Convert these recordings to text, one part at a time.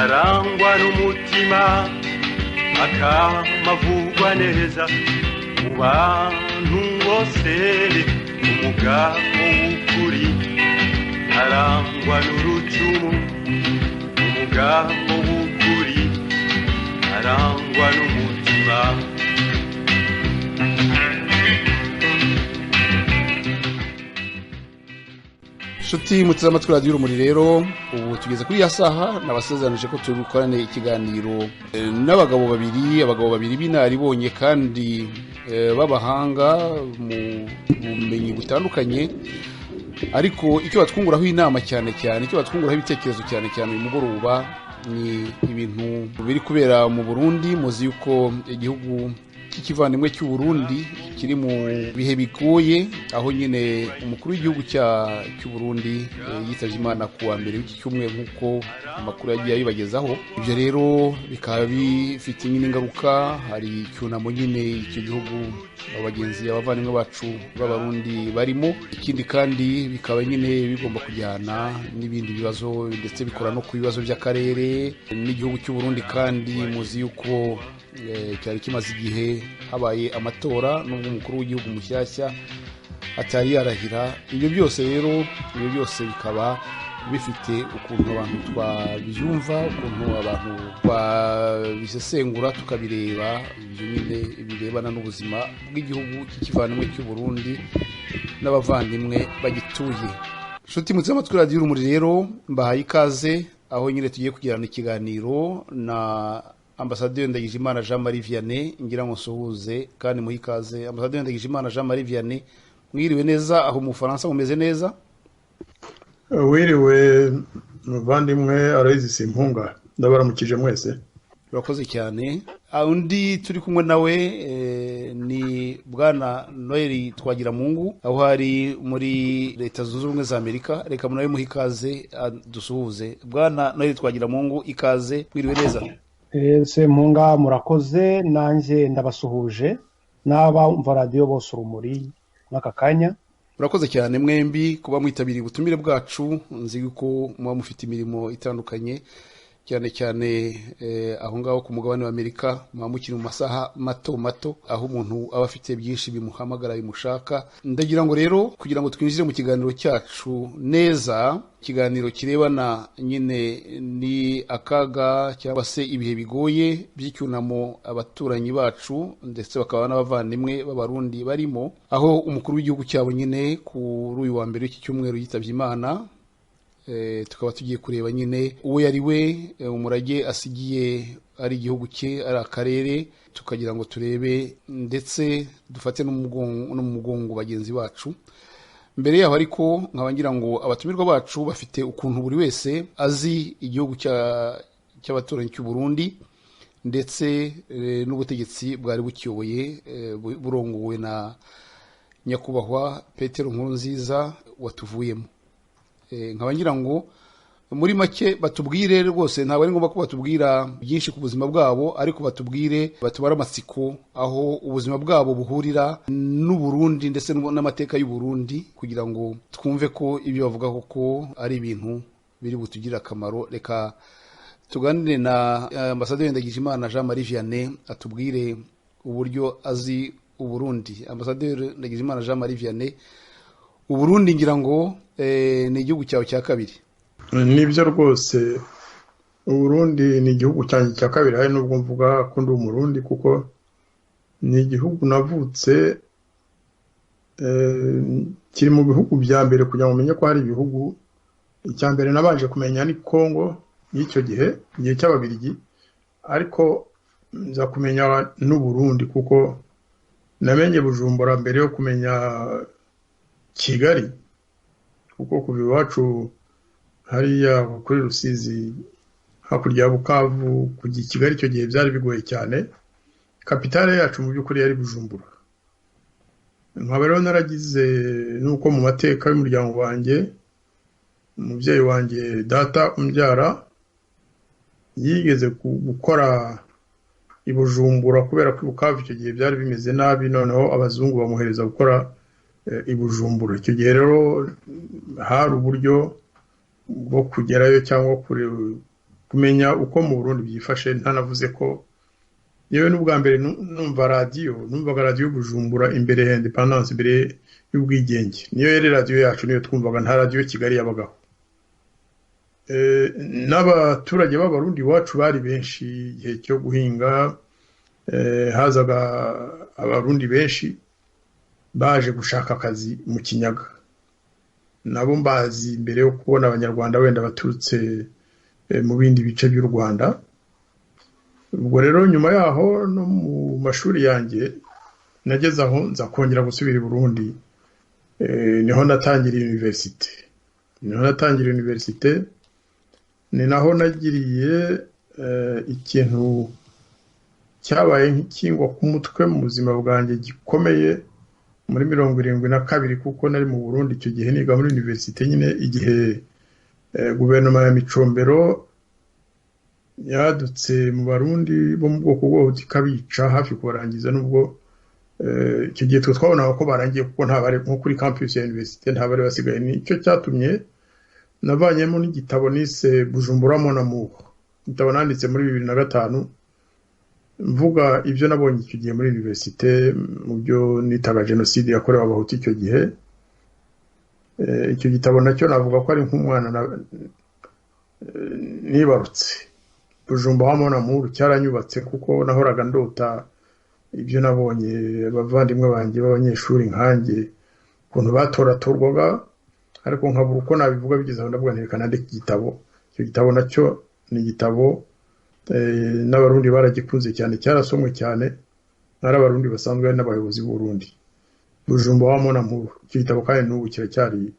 arangwa n'umutima akamavugwa neza mu bantu bose umugabo w'ukuri arangwa n'urucumu umugabo w'ukuri arangwa n'umutima. Shuti muteze amatwi radiyo Urumuri rero ubu tugeze kuri ya saha nabasezeranije ko turi gukorane ikiganiro n'abagabo babiri b'inararibonye kandi b'abahanga mu bumenyi butandukanye, ariko icyo batwunguraho inama cyane icyo batwunguraho ibitekerezo cyane uyu mugoroba ni ibintu biri kubera mu Burundi. Muzi yuko igihugu cy'ikivandimwe cy'u Burundi kiri mu bihe bigoye, aho nyine umukuru w'igihugu cy'u Burundi yitavye Imana ku wa mbere w'iki cyumweru nk'uko amakuru yagiye abibagezaho. Ibyo rero bikaba bifite nyine ingaruka, hari icyunamo nyine icyo gihugu abagenzi abavandimwe bacu b'abarundi barimo. Ikindi kandi bikaba nyine bigomba kujyana n'ibindi bibazo ndetse bikora no ku bibazo by'akarere n'igihugu cy'u Burundi. Kandi muzi yuko cyari kimaze igihe habaye amatora n'ubwo umukuru w'igihugu mushyashya atari yarahira. Ibyo byose bikaba bifite ukuntu abantu twabyumva, ukuntu abantu twabisesengura tukabireba, ibyo nyine birebana n'ubuzima bw'igihugu cy'ikivandimwe cy'u Burundi n'abavandimwe bagituye. Nshuti muteze amatwi radiyo Urumuri rero mbahaye ikaze aho nyine tugiye kugirana ikiganiro na Ambasaderi Ndagijimana Jean Marie Vianney. Ngira ngo nsuhuze kandi muhe ikaze Ambasaderi Ndagijimana Jean Marie Vianney. Mwiriwe neza aho mu Faransa, mumeze neza? Wiriwe muvandimwe Aloyizi Simpunga, ndabaramukije mwese. Urakoze cyane. Undi turi kumwe nawe ni bwana Noel Twagiramungu, aho hari muri Leta Zunze Ubumwe za Amerika. Reka munawe muhe ikaze dusuhuze. Bwana Noel Twagiramungu, ikaze, mwiriwe neza? Sempunga murakoze, nanjye ndabasuhuje n'abumva radiyo bose Urumuri n'aka kanya. Murakoze cyane mwembi kuba mwitabiriye ubutumire bwacu. Nzi yuko muba mufite imirimo itandukanye cyane aho ngaho ku mugabane wa Amerika, muba mukiri mu masaha mato aho umuntu aba afite byinshi bimuhamagara bimushaka. Ndagira ngo rero kugira ngo twinjire mu kiganiro cyacu neza, ikiganiro kirebana nyine ni akaga cyangwa se ibihe bigoye by'icyunamo abaturanyi bacu ndetse bakaba n'abavandimwe b'abarundi barimo, aho umukuru w'igihugu cyabo nyine kuri uyu wa mbere w'iki cyumweru yitavye Imana. Tukaba tugiye kureba nyine uwo yari we, umurage asigiye ari igihugu cye, ari akarere, tukagira ngo turebe ndetse dufate no mu mugongo bagenzi bacu. Mbere yaho ariko nkaba ngira ngo abatumirwa bacu bafite ukuntu buri wese azi igihugu cy'abaturanyi cy'u Burundi ndetse n'ubutegetsi bwari bukiyoboye burongowe na nyakubahwa Petero Nkurunziza watuvuyemo. Nkaba ngira ngo muri make batubwire rwose, ntabwo ari ngombwa ko batubwira byinshi ku buzima bwabo, ariko batubwire, batubara amatsiko aho ubuzima bwabo buhurira n'u Burundi ndetse n'amateka y'u Burundi, kugira ngo twumve ko ibyo bavuga koko ari ibintu biri butugirira akamaro. Reka tuganire na Ambasaderi Ndagijimana Jean Marie Vianney atubwire uburyo azi u Burundi. Ambasaderi Ndagijimana Jean Marie Vianney, u Burundi ngira ngo ni igihugu cyawe cya kabiri. Nibyo rwose, u Burundi ni igihugu cyanjye cya kabiri, hari nubwo mvuga ko ndi umurundi kuko ni igihugu navutse kiri mu bihugu bya mbere kugira ngo umenye ko hari ibihugu. Icya mbere nabanje kumenya ni Kongo y'icyo gihe cy'Ababirigi, ariko nza kumenya n'u Burundi kuko namenye Bujumbura mbere yo kumenya Kigali, kuko kuva iwacu hariya kuri Rusizi hakurya ya Bukavu kujya Kigali icyo gihe byari bigoye cyane. Kapitale yacu mu by'ukuri yari Bujumbura. Nkaba rero naragize nuko mu mateka y'umuryango wanjye, umubyeyi wanjye data umbyara yigeze gukora i Bujumbura kubera ko Bukavu icyo gihe byari bimeze nabi, noneho abazungu bamuhereza gukora i Bujumbura. Icyo gihe rero hari uburyo bwo kugerayo cyangwa kumenya uko mu Burundi byifashe. Ntanavuze ko yewe n'ubwa mbere numvaga radio Bujumbura imbere ya independence, imbere y'ubwigenge. Niyo yari radio yacu, niyo twumvaga, nta radio Kigali yabagaho. N'abaturage b'abarundi wacu bari benshi igihe cyo guhinga, hazaga abarundi benshi baje gushaka akazi mu Kinyaga. Nabo mbazi mbere yo kubona abanyarwanda wenda baturutse mu bindi bice by'u Rwanda. Ubwo rero nyuma yaho no mu mashuri yanjye nageze aho nza kongera gusubira i Burundi, niho natangiriye universite. Ni naho nagiriye ikintu cyabaye nk'ikingwa ku mutwe mu buzima bwanjye gikomeye muri 72, kuko nari mu Burundi icyo gihe niga muri universite nyine, igihe guverinoma ya Micombero yadutse mu Barundi bo mu bwoko bwo kabica hafi kubarangiza. Nubwo icyo gihe twabona ko barangiye, kuko nta bari nko kuri campus ya universite, nta bari basigaye. Nicyo cyatumye navanyemo n'igitabo nise Bujumbura mon amour, igitabo nanditse muri 2005 mvuga ibyo nabonye icyo gihe muri universite mu byo nitaga genocide yakorewe abahutu icyo gihe. Icyo gitabo nacyo navuga ko ari nk'umwana nibarutse. Bujumbura mon amour cyaranyubatse, kuko nahoraga ndota ibyo nabonye abavandimwe banjye b'abanyeshuri nkanjye ukuntu batoratorwaga, ariko nkabura uko nabivuga. Bigeze aho ndavuga nti reka nandike igitabo. Icyo gitabo nacyo ni igitabo n'abarundi baragikunze cyane, cyarasomwe cyane n'abarundi basanzwe n'abayobozi b'u Burundi. Bujumbura mon amour, icyo gitabo kandi n'ubu kiracyari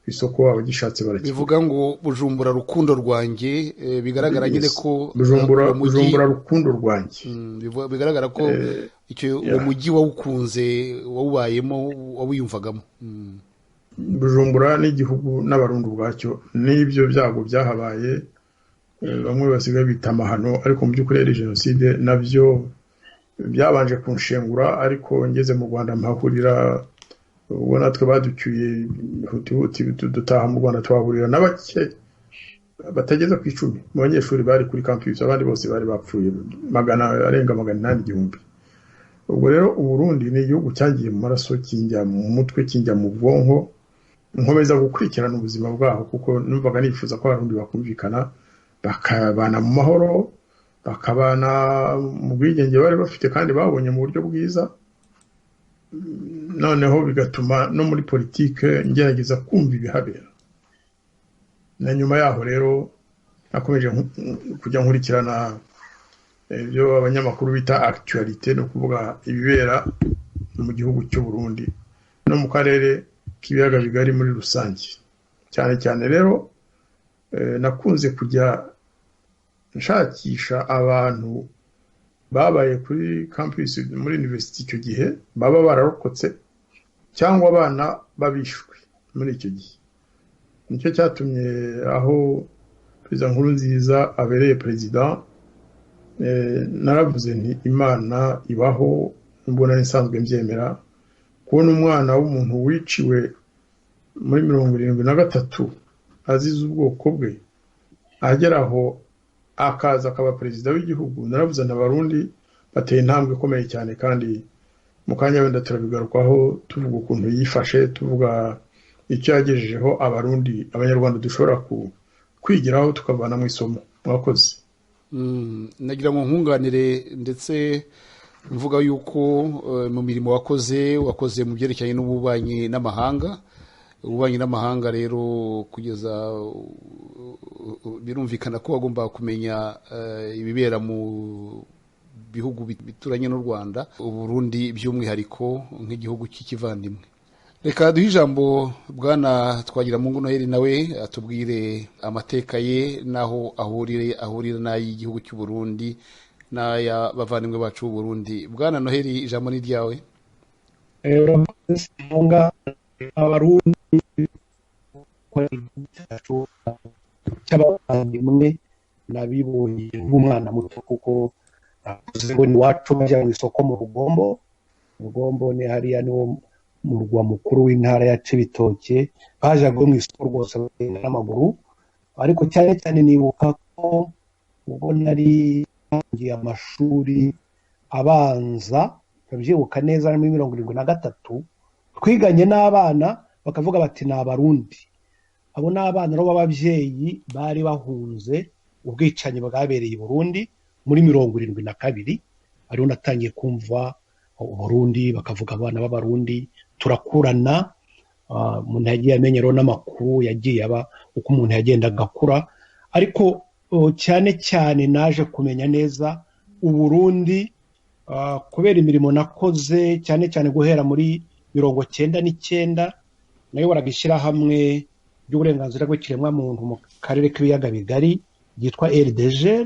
ku isoko, abagishatse barakibona. Bivuga ngo Bujumbura rukundo rwanjye, bigaragara nyine ko Bujumbura rukundo rwanjye, bigaragara ko icyo uwo mujyi wawukunze, wawubayemo, wawiyumvagamo. Bujumbura n'igihugu n'abarundi ubwacyo, n'ibyo byago byahabaye bamwe basigaye bita amahano, ariko mu by'ukuri ari genocide. Nabyo byabanje kunshengura, ariko ngeze mu Rwanda mpahurira, ubwo natwe baducyuye huti dutaha mu Rwanda, twahurira n'abake batageze ku 10 mu banyeshuri bari kuri campus, abandi bose bari bapfuye, arenga 800,000. Ubwo rero u Burundi ni igihugu cyagiye mu maraso, kinjya mu mutwe, kinjya mu bwonko. Nkomeza gukurikirana ubuzima bwaho, kuko numvaga nifuza ko abarundi bakumvikana, bakabana mu mahoro, bakabana mu bwigenge bari bafite kandi babonye mu buryo bwiza. Noneho bigatuma no muri politike ngerageza kumva ibihabera. Na nyuma yaho rero nakomeje kujya nkurikirana ibyo abanyamakuru bita actualité, no kuvuga ibibera mu gihugu cy'u Burundi no mu karere k'ibiyaga bigari muri rusange. Cyane cyane rero nakunze kujya nshakisha abantu babaye kuri campus muri university icyo gihe, baba bararokotse cyangwa abana babishwe muri icyo gihe. Nicyo cyatumye aho Perezida Nkurunziza abereye president, naravuze nti Imana ibaho, mbona nsanzwe mbyemera, kubona umwana w'umuntu wiciwe muri 73 azize ubwoko bwe, ageraho akaza akaba perezida w'igihugu. Naravuze n'abarundi bateye intambwe ikomeye cyane, kandi mu kanya wenda turabigarukaho tuvuga ukuntu yifashe, tuvuga icyo yagejejeho abarundi, abanyarwanda dushobora kwigiraho tukavana mu isomo. Mwakoze. Nagira ngo nkunganire, ndetse mvuga yuko mu mirimo wakoze mu byerekeranye n'ububanyi n'amahanga. Ububanyi n'amahanga rero kugeza birumvikana ko bagomba kumenya ibibera mu bihugu bituranye n'u Rwanda, u Burundi by'umwihariko nk'igihugu cy'ikivandimwe. Reka duhe ijambo Bwana Twagiramungu Noheli, nawe atubwire amateka ye, naho ahurira n'ay'igihugu cy'u Burundi n'aya bavandimwe bacu b'u Burundi. Bwana Noheli, ijambo ni ryawe. Abarundi cy'abavandimwe nabibonye nk'umwana muto, kuko ngo ni wacu bajya mu isoko mu Rugombo ni hariya niwo murwa mukuru w'intara ya Cibitoke. Bajaga mu isoko rwose n'amaguru, ariko cyane cyane nibuka ko ubwo nari ntangiye amashuri abanza, ndabyibuka neza muri 1973, twiganye n'abana bakavuga bati ni abarundi. Abo ni abana b'ababyeyi bari bahunze ubwicanyi bwabereye i Burundi muri 1972. ariho natangiye kumva Burundi, bakavuga abana b'abarundi, turakurana. Umuntu yagiye amenya rero n'amakuru yagiye aba uko umuntu yagendaga akura, ariko cyane cyane naje kumenya neza Uburundi kubera imirimo nakoze, cyane cyane guhera muri 1999 nayoboraga ishyirahamwe ry'uburenganzira bw'ikiremwamuntu mu karere k'ibiyaga bigari ryitwa RDGR,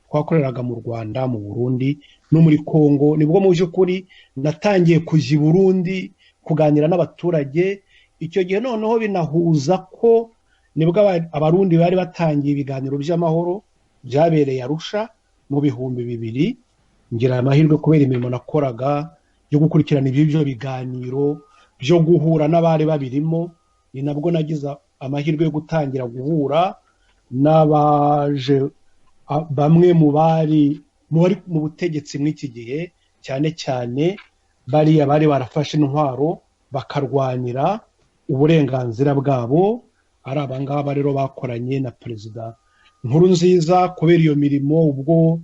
twakoreraga mu Rwanda, mu Burundi no muri Kongo. Nibwo mu by'ukuri natangiye kujya i Burundi kuganira n'abaturage. Icyo gihe noneho binahuza ko nibwo abarundi bari batangiye ibiganiro by'amahoro byabereye Arusha mu 2000. Ngira amahirwe kubera imirimo nakoraga yo gukurikirana ibyo biganiro byo guhura n'abari babirimo, ni nabwo nagize amahirwe yo gutangira guhura n'abaje bamwe mu bari mu butegetsi mw'iki gihe, cyane cyane bariya bari barafashe intwaro bakarwanira uburenganzira bwabo. Ari abangaba rero bakoranye na Perezida Nkurunziza kubera iyo mirimo. Ubwo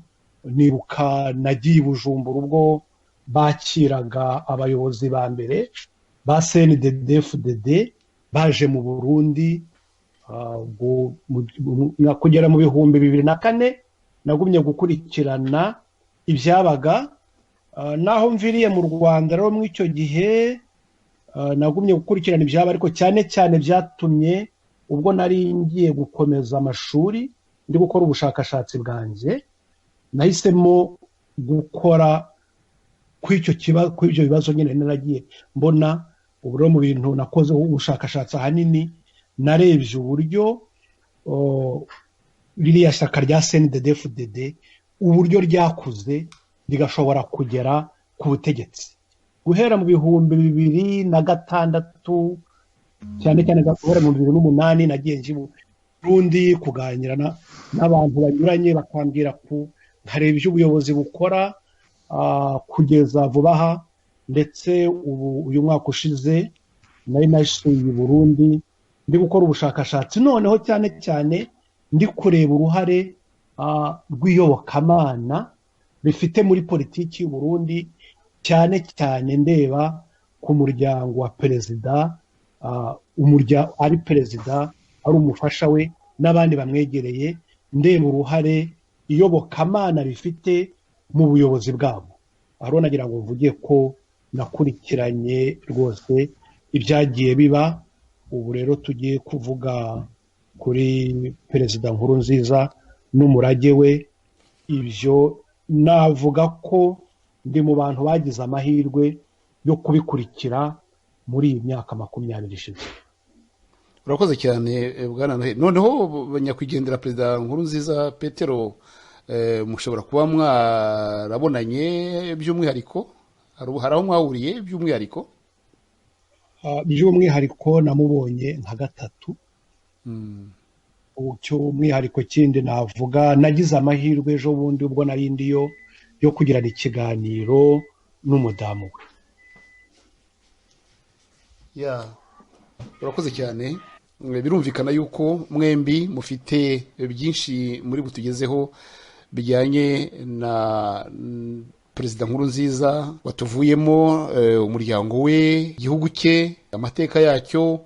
nibuka nagiye i Bujumbura ubwo bakiraga abayobozi ba mbere ba CNDD-FDD baje mu Burundi. Kugera mu 2004 nagumye gukurikirana ibyabaga. Naho mviriye mu Rwanda rero mu icyo gihe nagumye gukurikirana ibyaba, ariko cyane cyane byatumye ubwo nari ngiye gukomeza amashuri ndi gukora ubushakashatsi bwanjye, nahisemo gukora kw'ibyo bibazo nyine naragiye mbona. Ubu rero mu bintu nakoze ubushakashatsi ahanini narebye uburyo ririya shyaka rya CNDD-FDD uburyo ryakuze rigashobora kugera ku butegetsi guhera mu 2006, cyane cyane guhera mu 2008 nagiye nje mu Burundi kuganira n'abantu banyuranye, bakambwira ko nkareba ibyo ubuyobozi bukora kugeza vuba aha. Ndetse uyu mwaka ushize nari nasuye i Burundi ndi gukora ubushakashatsi, noneho cyane cyane ndi kureba uruhare rw'iyobokamana bifite muri politiki y'u Burundi, cyane cyane ndeba ku muryango wa perezida, ari perezida, ari umufasha we n'abandi bamwegereye, ndeba uruhare iyobokamana rifite mu buyobozi bwabo. Aho nagira ngo mvuge ko nakurikiranye rwose ibyagiye biba. Ubu rero tugiye kuvuga kuri Perezida Nkurunziza n'umurage we. Ibyo navuga ko ndi mu bantu bagize amahirwe yo kubikurikira muri iyi myaka 20 ishize. Urakoze cyane bwana Noheli. Noneho nyakwigendera Perezida Nkurunziza Petero, mushobora kuba mwarabonanye by'umwihariko, hari aho mwahuriye by'umwihariko? By'umwihariko namubonye nka gatatu. Cy'umwihariko kindi navuga, nagize amahirwe ejo bundi ubwo nari ndiyo yo kugirana ikiganiro n'umudamu we. Urakoze cyane. Birumvikana yuko mwembi mufite byinshi muri butugezeho bijyanye na Perezida Nkurunziza watuvuyemo, umuryango we, igihugu cye, amateka yacyo,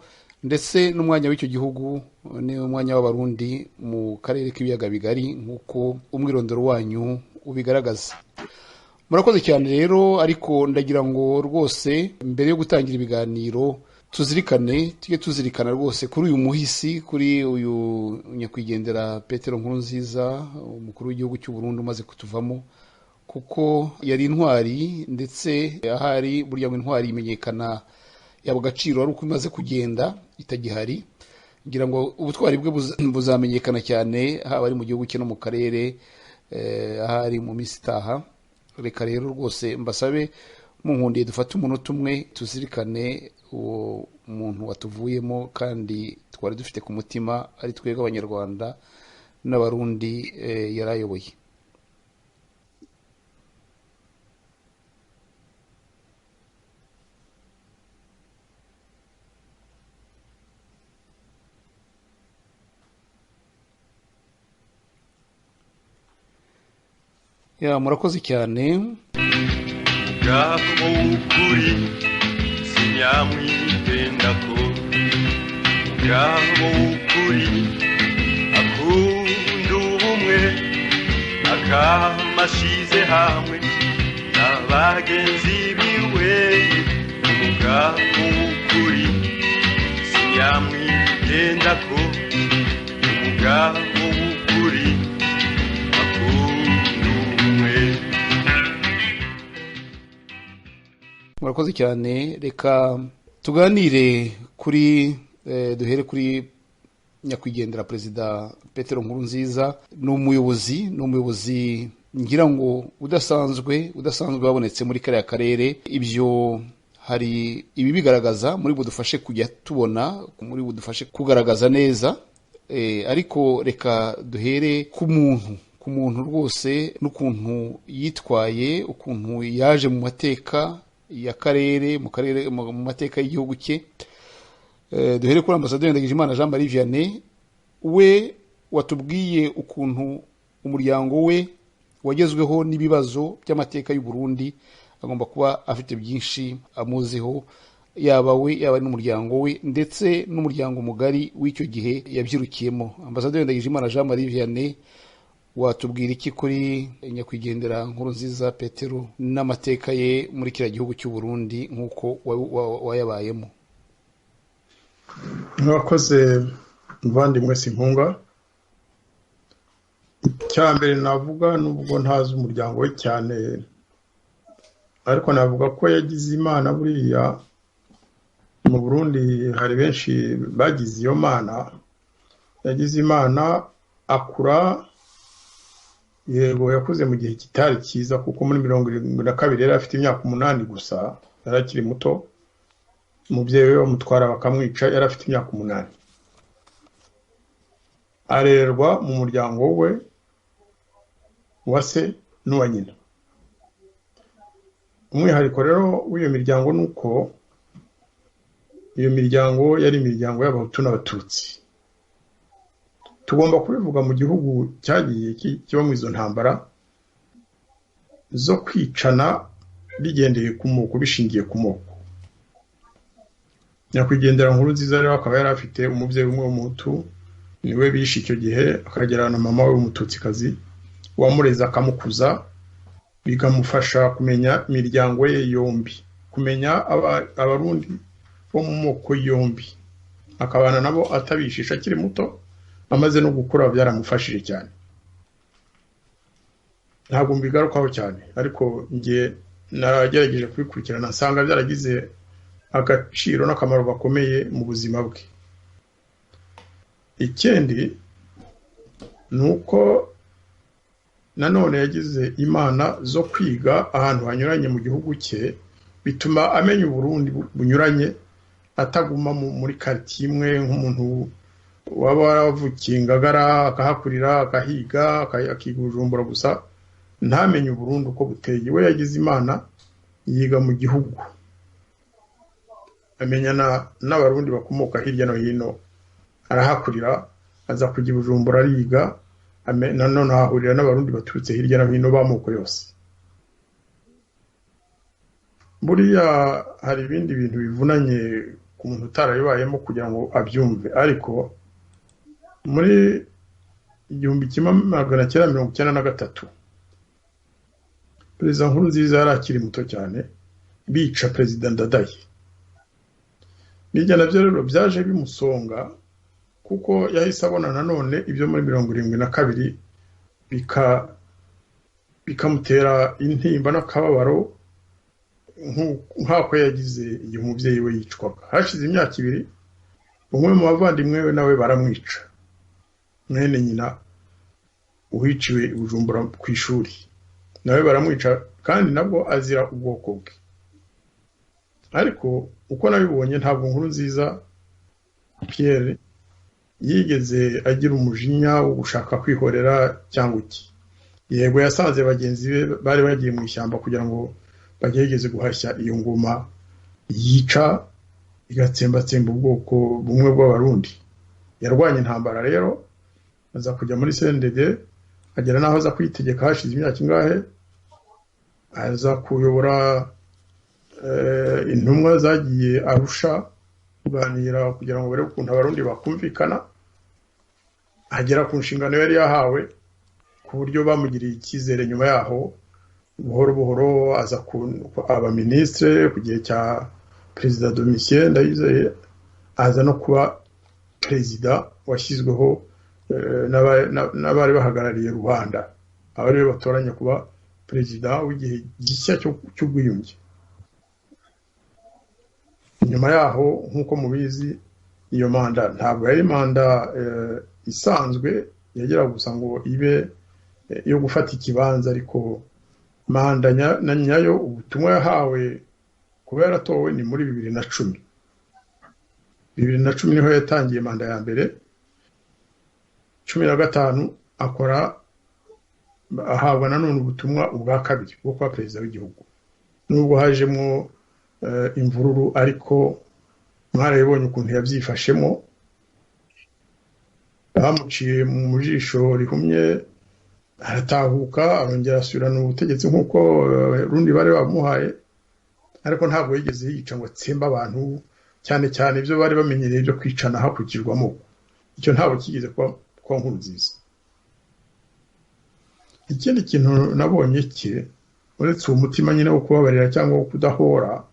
ndetse n'umwanya w'icyo gihugu n'umwanya w'abarundi mu karere k'ibiyaga bigari nk'uko umwirondoro wanyu ubigaragaza. Murakoze cyane rero, ariko ndagira ngo rwose mbere yo gutangira ibiganiro tujye tuzirikana rwose kuri uyu muhisi, kuri uyu nyakwigendera Petero Nkurunziza, umukuru w'igihugu cy'u Burundi umaze kutuvamo, kuko yari intwari. Ndetse ahari burya ngo intwari imenyekana yaba agaciro ari uko imaze kugenda itagihari. Ngira ngo ubutwari bwe buzamenyekana cyane haba ari mu gihugu cye no mu karere ahari mu minsi itaha. Reka rero rwose mbasabe munkundiye dufate umunota umwe tuzirikane uwo muntu watuvuyemo kandi twari dufite ku mutima, ari twebwe Abanyarwanda n'abarundi yarayoboye. Murakoze cyane. Ubwabo w'ukuri sinyamwitendako, ubwabo w'ukuri akunda ubumwe, akamashize hamwe n'abagenzi biwe. Ubwabo w'ukuri sinyamwitendako, ubwabo w'ukuri murakoze cyane. Reka tuganire kuri duhere kuri nyakwigendera Perezida Petero Nkurunziza. Ni umuyobozi ngira ngo udasanzwe wabonetse muri kariya karere. Ibyo hari ibi bigaragaza, muri budufashe kujya tubona, muri budufashe kugaragaza neza, ariko reka duhere ku muntu rwose n'ukuntu yitwaye, ukuntu yaje mu mateka y'akarere, mu mateka y'igihugu cye. Duhere kuri Ambasaderi Ndagijimana Jean Marie Vianney, we watubwiye ukuntu umuryango we wagezweho n'ibibazo by'amateka y'u Burundi. Agomba kuba afite byinshi amuziho, yaba we yaba n'umuryango we ndetse n'umuryango mugari w'icyo gihe yabyirukiyemo. Ambasaderi Ndagijimana Jean Marie Vianney, watubwira iki kuri nyakwigendera Nkurunziza Petero n'amateka ye muri kiriya gihugu cy'u Burundi nk'uko wayabayemo? Mwakoze muvandimwe Simpunga. Icyambere navuga, nubwo ntazi umuryango we cyane, ariko navuga ko yagize Imana. Buriya mu Burundi hari benshi bagize iyo Mana. Yagize Imana akura, yego yakuze mu gihe kitari cyiza, kuko muri 72 yari afite imyaka 8 gusa, yari akiri muto. Umubyeyi we bamutwara bakamwica, yari afite imyaka 8. Arerwa mu muryango we wa se n'uwa nyina. Umwihariko rero w'iyo miryango nuko iyo miryango yari imiryango y'Abahutu n'Abatutsi. Tugomba kubivuga mu gihugu cyagiye kiba mu izo ntambara zo kwicana bigendeye ku moko, bishingiye ku moko. Nyakwigendera Nkurunziza rero akaba yari afite umubyeyi umwe w'Umuhutu, niwe bishe icyo gihe, akagera na mama we w'Umututsikazi wamureza akamukuza, bikamufasha kumenya imiryango ye yombi, kumenya abarundi bo mu moko yombi, akabana nabo atabishisha akiri muto. Amaze no gukura byaramufashije cyane. Ntabwo mbigarukaho cyane, ariko ngiye naragerageje kubikurikirana, nsanga byaragize agaciro n'akamaro gakomeye mu buzima bwe. Ikindi nuko nanone yagize Imana zo kwiga ahantu hanyuranye mu gihugu cye, bituma amenya Burundi bunyuranye, ataguma muri quartier imwe nk'umuntu waba waravukiye Ngagara akahakurira akahiga akiga Bujumbura gusa, ntamenye Burundi uko buteye. We yagize Imana yiga mu gihugu, amenyana n'abarundi bakomoka hirya no hino, arahakurira, aza kujya Bujumbura ariga, nanone ahahurira n'abarundi baturutse hirya no hino b'amoko yose. Buriya hari ibindi bintu bivunanye ku muntu utarabibayemo kugira ngo abyumve, ariko muri 1993 Perezida Nkurunziza yari akiri muto cyane, bica Perezida Ndadaye. Bijya nabyo rero byaje bimusonga, kuko yahise abona nanone ibyo muri 72 bikamutera intimba n'akababaro nk'ako yagize igihe umubyeyi we yicwaga. Hashize imyaka 2, umwe mu bavandimwe we nawe baramwica, mwene nyina uhiciwe i Bujumbura ku ishuri, nawe baramwica, kandi nabwo azira ubwoko bwe. Ariko uko nabibonye, ntabwo Nkurunziza Pierre yigeze agira umujinya wo gushaka kwihorera cyangwa iki. Yego yasanze bagenzi be bari bagiye mu ishyamba kugira ngo bagerageze guhashya iyo ngoma yica igatsembatsemba ubwoko bumwe bw'abarundi. Yarwanye intambara rero aza kujya muri CNDD, agera naho aza kwitegeka hashize imyaka ingahe, aza kuyobora intumwa zagiye Arusha kuganira kugira ngo barebe ukuntu abarundi bakumvikana, agera ku nshingano yari yahawe ku buryo bamugiriye icyizere. Nyuma yaho buhoro buhoro aza aba ministre ku gihe cya Perezida Domitien Ndayizeye, aza no kuba perezida washyizweho n'abari bahagarariye Rwanda, abari batoranya kuba perezida w'igihe gishya cy'ubwiyunge. Nyuma yaho nk'uko mubizi, iyo manda ntabwo yari manda isanzwe yagera gusa ngo ibe yo gufata ikibanza, ariko manda nyayo ubutumwa yahawe kuba yaratowe ni muri 2010. 2010 niho yatangiye manda ya mbere. 15 akora ahabwa nanone ubutumwa ubwa kabiri bwo kuba perezida w'igihugu, nubwo hajemo imvururu, ariko mwarabibonye ukuntu yabyifashemo. Bamuciye mu jisho rihumye, aratahuka arongera asubirana ubutegetsi nk'uko rundi bari bamuhaye, ariko ntabwo yigeze yica ngo atsemba abantu, cyane cyane ibyo bari bamenyereye byo kwicana hakurikirwamo. Icyo ntabwo kigeze kwa Nkurunziza. Ikindi kintu nabonye cye, uretse umutima nyine wo kubabarira cyangwa wo kudahora,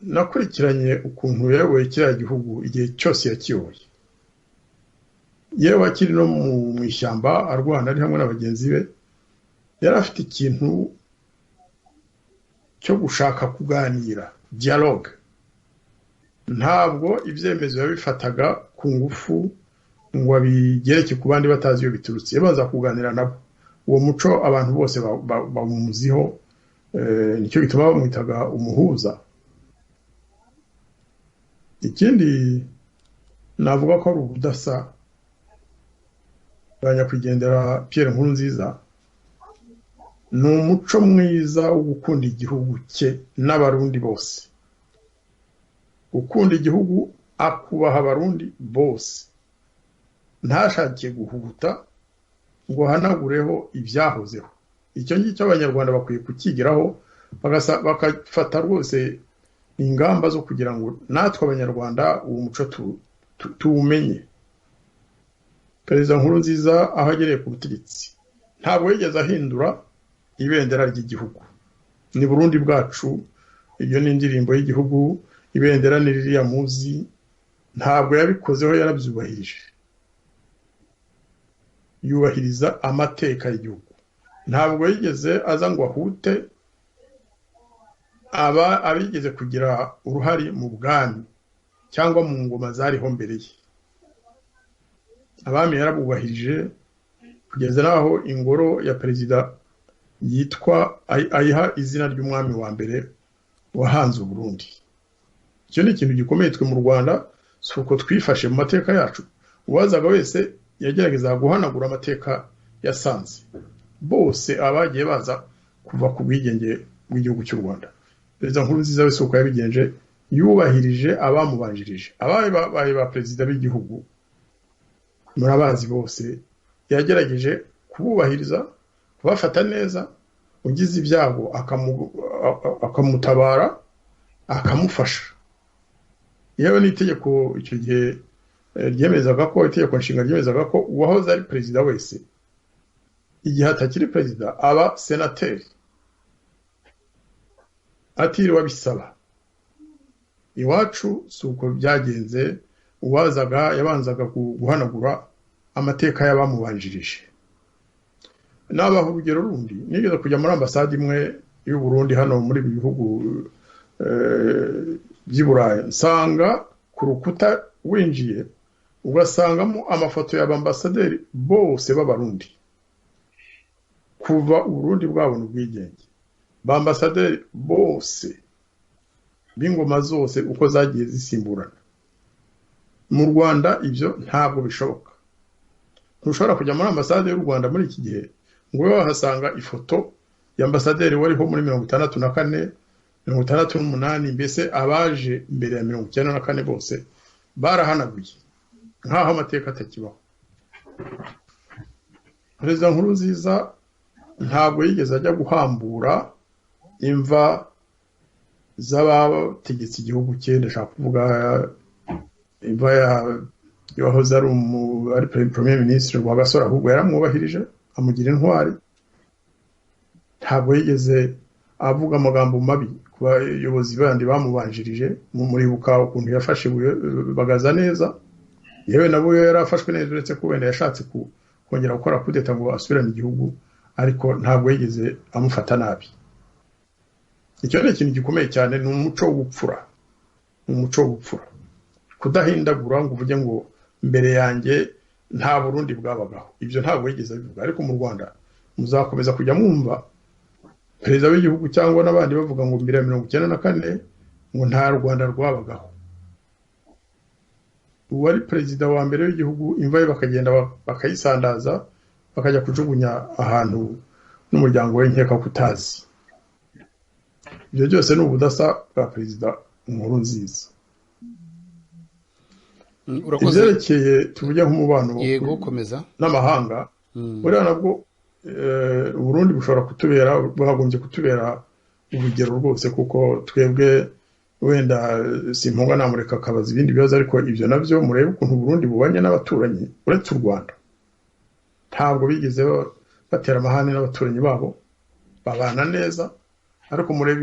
nakurikiranye ukuntu yayoboye kiriya gihugu igihe cyose yakiyoboye. Yewe akiri no mu ishyamba arwana ari hamwe n'abagenzi be, yari afite ikintu cyo gushaka kuganira, dialogue. Ntabwo ibyemezo yabifataga ku ngufu ngo abigereke ku bandi batazi iyo biturutse, yabanza kuganira nabo. Uwo muco abantu bose bawumuziho, nicyo gituma bamwitaga umuhuza. Ikindi navuga ko ari ubudasa bwa nyakwigendera Pierre Nkurunziza, ni umuco mwiza wo gukunda igihugu cye n'abarundi bose. Gukunda igihugu, akubaha abarundi bose, ntashakiye guhubuta ngo hanagureho ibyahozeho. Icyo ngicyo abanyarwanda bakwiye kukigiraho, bagafata rwose ingamba zo kugira ngo natwe abanyarwanda uwo muco tuwumenye. Perezida Nkurunziza aho agereye ku butegetsi ntabwo yigeze ahindura ibendera ry'igihugu. Ni Burundi bwacu, iyo ni indirimbo y'igihugu, ibendera ni ririya muzi, ntabwo yabikozeho, yarabyubahirije. Yubahiriza amateka y'igihugu, ntabwo yigeze aza ngo ahute abigeze kugira uruhare mu bwami cyangwa mu ngoma zariho mbere ye. Abami yarabubahirije kugeza naho ingoro ya perezida yitwa ayiha izina ry'umwami wa mbere wahanze Burundi. Icyo ni ikintu gikomeye twe mu Rwanda, suko twifashe mu mateka yacu. Uwazaga wese yagerageza guhanagura amateka yasanze. Bose abagiye baza kuva ku bwigenge bw'igihugu cy'u Rwanda. Perezida Nkurunziza wese uko yabigenje, yubahirije abamubanjirije. Abaye ba perezida b'igihugu murabazi bose, yagerageje kububahiriza, kubafata neza, ugize ibyago akamutabara, akamufasha. Yewe n'itegeko icyo gihe ryemezaga ko, itegeko nshinga ryemezaga ko uwahoze ari perezida wese, igihe atakiri perezida, aba senateri atiriwe abisaba. Iwacu si uko byagenze, uwazaga yabanzaga guhanagura amateka y'abamubanjirije. Nabaho urugero rundi, nigeze kujya muri ambasade imwe y'u Burundi hano muri ibi bihugu by'i Burayi, nsanga ku rukuta winjiye ugasangamo amafoto y'abambasaderi bose b'abarundi kuva Burundi bwabona ubwigenge. Bambasaderi bose b'ingoma zose uko zagiye zisimburana, mu Rwanda ibyo ntabwo bishoboka. Ntushobora kujya muri ambasade y'u Rwanda muri iki gihe ngo ube wahasanga ifoto y'ambasaderi wariho muri 64 68, mbese abaje mbere ya 94 bose barahanaguye nkaho amateka atakibaho. Perezida Nkurunziza ntabwo yigeze ajya guhambura imva z'abategetse igihugu cye, ndashaka kuvuga imva yahoze ari premier ministre Rwagasore, ahubwo yaramwubahirije amugira intwari. Ntabwo yigeze avuga amagambo mabi ku bayobozi bandi bamubanjirije. Muribuka ukuntu yafashe bagaza neza, yewe nabo yarafashwe neza, uretse ko wenda yashatse kongera gukora kudeta ngo asubirane igihugu, ariko ntabwo yigeze amufata nabi. Icyo ni ikintu gikomeye cyane, ni umuco w'ubupfura, kudahindagura ngo uvuge ngo mbere yanjye nta Burundi bwabagaho. Ibyo ntabwo yigeze abivuga. Ariko mu Rwanda muzakomeza kujya mwumva perezida w'igihugu cyangwa n'abandi bavuga ngo mbere ya 94 ngo nta Rwanda rwabagaho. Uwari perezida wa mbere w'igihugu imva ye bakagenda bakayisandaza bakajya kujugunya ahantu n'umuryango we nkeka kutazi. Ibyo byose ni ubudasa bwa perezida Nkurunziza. Ibyerekeye tuvuge nk'umubano yego komeza n'amahanga, buriya nabwo Burundi bushobora kutubera, bwagombye kutubera urugero rwose, kuko twebwe wenda simpunga namureka akabaza ibindi bibazo, ariko ibyo nabyo murebe ukuntu Burundi bubanye n'abaturanyi uretse u Rwanda. Ntabwo bigeze batera amahane n'abaturanyi babo, babana neza. Ariko murebe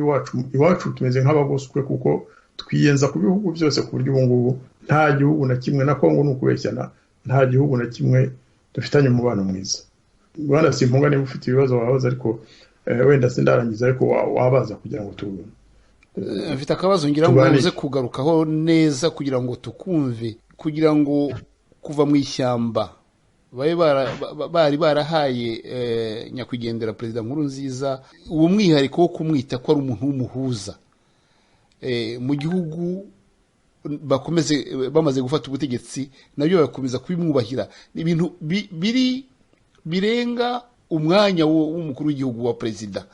iwacu tumeze nk'abagoswe, kuko twiyenza ku bihugu byose ku buryo ubu ngubu nta gihugu na kimwe, na Kongo ni ukubeshyana, nta gihugu na kimwe dufitanye umubano mwiza. Rwanda simpunga niba ufite ibibazo wabaza, ariko wenda sindarangiza, ariko wabaza kugira ngo tubone. Mfite akabazo ngira ngo uze kugarukaho neza kugira ngo tukumve, kugira ngo kuva mu ishyamba bari barahaye nyakwigendera perezida Nkurunziza uwo mwihariko wo kumwita ko ari umuntu w'umuhuza mu gihugu, bamaze gufata ubutegetsi nabyo bakomeza kubimwubahira. Ibintu birenga umwanya w'umukuru w'igihugu wa perezida,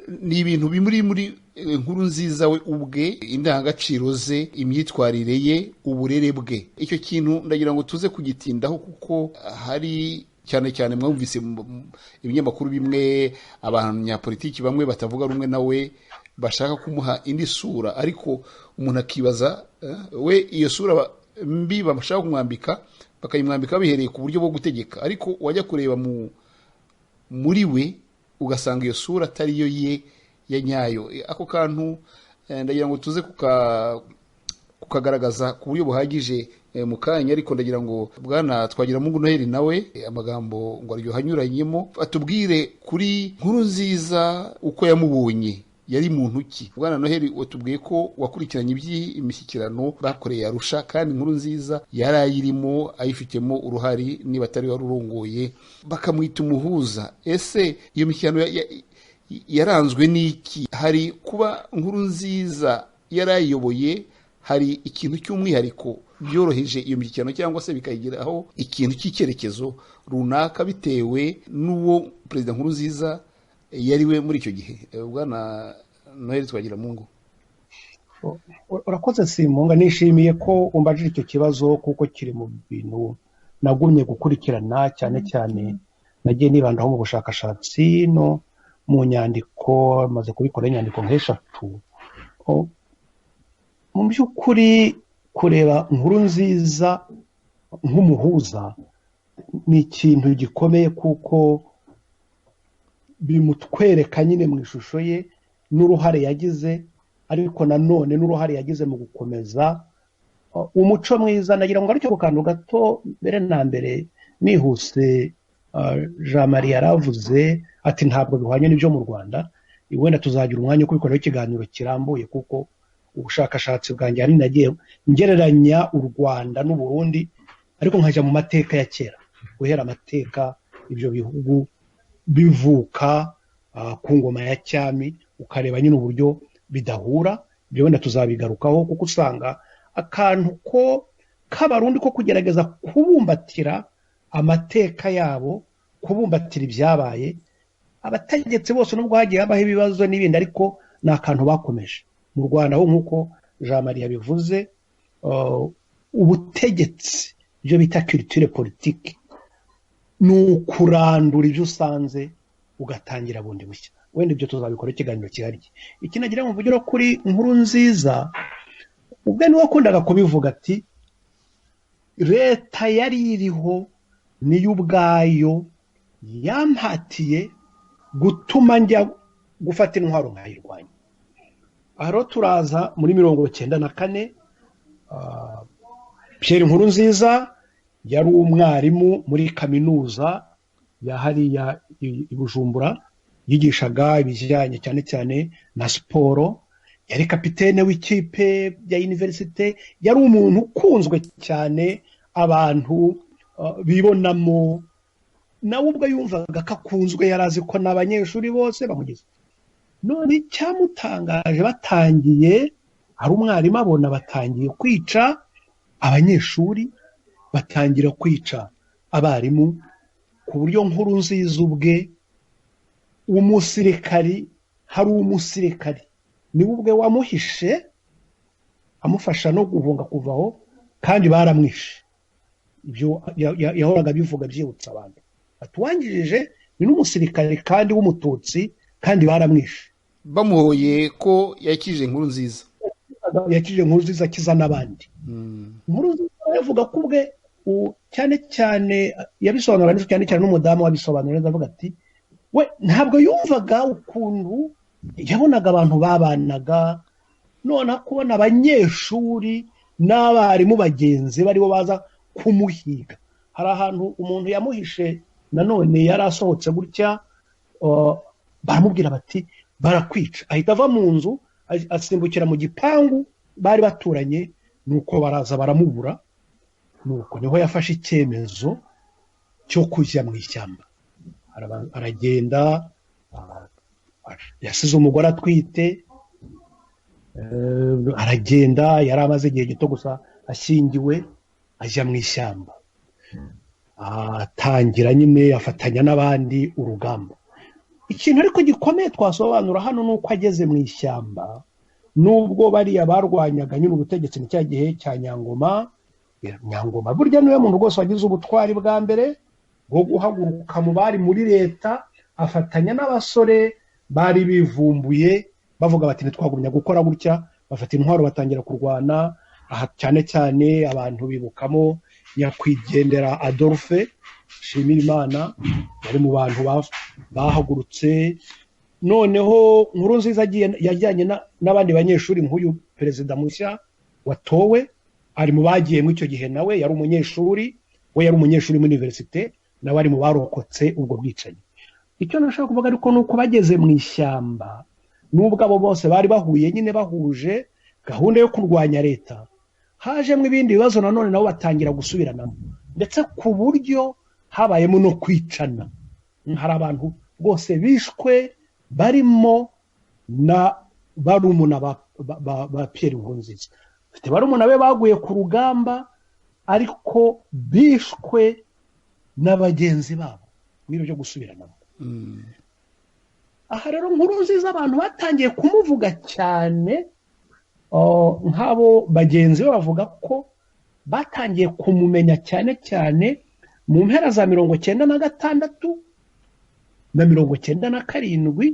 ni ibintu bimuri muri Nkurunziza we ubwe, indangagaciro ze, imyitwarire ye, uburere bwe. Icyo kintu ndagira ngo tuze kugitindaho, kuko hari cyane cyane mwumvise ibinyamakuru bimwe, abanyapolitiki bamwe batavuga rumwe nawe bashaka kumuha indi sura, ariko umuntu akibaza we iyo sura mbi bashaka kumwambika, bakayimwambika bihereye ku buryo bwo gutegeka, ariko wajya kureba muri we ugasanga iyo sura atari yo ye ya nyayo. Ako kantu ndagira ngo tuze kukagaragaza ku buryo buhagije mu kanya, ariko ndagira ngo bwana Twagiramungu Noheli nawe amagambo ngo aryoha anyuranyemo atubwire kuri Nkurunziza uko yamubonye, yari muntu ki. Bwana Noheli watubwiye ko wakurikiranye iby'imishyikirano bakoreye Arusha, kandi Nkurunziza yari ayirimo, ayifitemo uruhari, niba atari warurongoye, bakamwita umuhuza. Ese iyo mishyikirano yaranzwe n'iki? Hari kuba Nkurunziza yarayiyoboye, hari ikintu cy'umwihariko byoroheje iyo mishyikirano, cyangwa se bikayigiraho ikintu cy'icyerekezo runaka bitewe n'uwo perezida Nkurunziza yari we muri icyo gihe? Bwana Noheli Twagiramungu. Urakoze Simpunga, nishimiye ko umbajije icyo kibazo, kuko kiri mu bintu nagumye gukurikirana, cyane cyane nagiye nibandaho mu bushakashatsi no mu nyandiko, maze kubikora inyandiko nk'eshatu. Mu by'ukuri kureba Nkurunziza nk'umuhuza ni ikintu gikomeye, kuko bimutwereka nyine mu ishusho ye n'uruhare yagize, ariko nanone n'uruhare yagize mu gukomeza umuco mwiza. Nagira ngo aricyo kantu gato mbere na mbere nihuse, Jean Marie yaravuze ati ntabwo bihwanye n'ibyo mu Rwanda. Wenda tuzagira umwanya wo kubikoraho ikiganiro kirambuye, kuko ubushakashatsi bwanjye hari nagiye ngereranya u Rwanda n'u Burundi, ariko nkajya mu mateka ya kera, guhera amateka ibyo bihugu bivuka ku ngoma ya cyami, ukareba nyine uburyo bidahura. Ibyo wenda tuzabigarukaho, kuko usanga akantu ko k'abarundi ko kugerageza kubumbatira amateka yabo, kubumbatira ibyabaye. Abategetsi bose nubwo hagiye habaho ibibazo n'ibindi, ariko ni akantu bakomeje mu Rwanda ho nk'uko Jean Marie yabivuze. Ubutegetsi ibyo bita culture politique ni ukurandura ibyo usanze ugatangira bundi bushya. Wenda ibyo tuzabikora ikiganiro cyihariye. Iki nagira ngo mvugire kuri Nkurunziza, ubwo ni wakundaga kubivuga ati leta yari iriho niyo ubwayo yampatiye gutuma njya gufata intwaro nkayirwanya. Aho turaza muri 1994, Pierre Nkurunziza yari umwarimu muri kaminuza ya hariya i Bujumbura, yigishaga ibijyanye cyane cyane na siporo, yari kapitene w'ikipe ya universite, yari umuntu ukunzwe cyane, abantu bibonamo. Nawe ubwo yumvaga ko akunzwe, yarazi ko n'abanyeshuri bose bamugize. None cyamutangaje, batangiye ari umwarimu abona batangiye kwica abanyeshuri, batangira kwica abarimu, ku buryo Nkurunziza ubwe umusirikari, hari umusirikari ni ubwe wamuhishe amufasha no guhunga kuvaho, kandi baramwishe. Ibyo yahoraga bivuga byibutsa abantu, atuwangirije ni n'umusirikare kandi w'umututsi, kandi baramwishe bamuhoye ko yakije Nkurunziza. Yakije Nkurunziza akiza n'abandi. Nkurunziza yavuga ko ubwe cyane cyane yabisobanura neza, cyane cyane n'umudamu wabisobanura neza, avuga ati we ntabwo yumvaga ukuntu yabonaga abantu babanaga, none kubona abanyeshuri n'abarimu bagenzi baribo baza kumuhiga. Hari ahantu umuntu yamuhishe nanone yari asohotse gutya, baramubwira bati barakwica, ahita ava mu nzu asimbukira mu gipangu bari baturanye, nuko baraza baramubura. Nuko niho yafashe icyemezo cyo kujya mu ishyamba, aragenda, yasize umugore atwite, aragenda, yari amaze igihe gito gusa ashyingiwe, ajya mu ishyamba, atangira nyine afatanya n'abandi urugamba. Ikintu ariko gikomeye twasobanura hano nuko ageze mu ishyamba, nubwo bariya barwanyaga nyine ubutegetsi mu cya gihe cya Nyangoma. Nyangoma burya niwe muntu rwose wagize ubutwari bwa mbere bwo guhaguruka mu bari muri leta, afatanya n'abasore bari bivumbuye bavuga bati ntitwagumya gukora gutya, bafata intwaro batangira kurwana. Aha cyane cyane abantu bibukamo nyakwigendera Adolphe Nshimirimana, bari mu bantu bahagurutse. Noneho Nkurunziza yajyanye n'abandi banyeshuri, nk'uyu perezida mushya watowe ari mu bagiye mu icyo gihe, nawe yari umunyeshuri, we yari umunyeshuri muri universite, nawe ari mu barokotse ubwo bwicanyi. Icyo nashaka kuvuga ariko nuko bageze mu ishyamba, nubwo abo bose bari bahuye nyine bahuje gahunda yo kurwanya leta, hajemo ibindi bibazo nanone nabo batangira gusubiranamo, ndetse ku buryo habayemo no kwicana. Hari abantu bose bishwe barimo na barumuna ba Pierre Nkurunziza. Bafite barumuna be baguye ku rugamba, ariko bishwe na bagenzi babo n'ibyo byo gusubiranamo. Aha rero Nkurunziza abantu batangiye kumuvuga cyane, nk'abo bagenzi be bavuga ko batangiye kumumenya cyane cyane mu mpera za 1996 na 1997,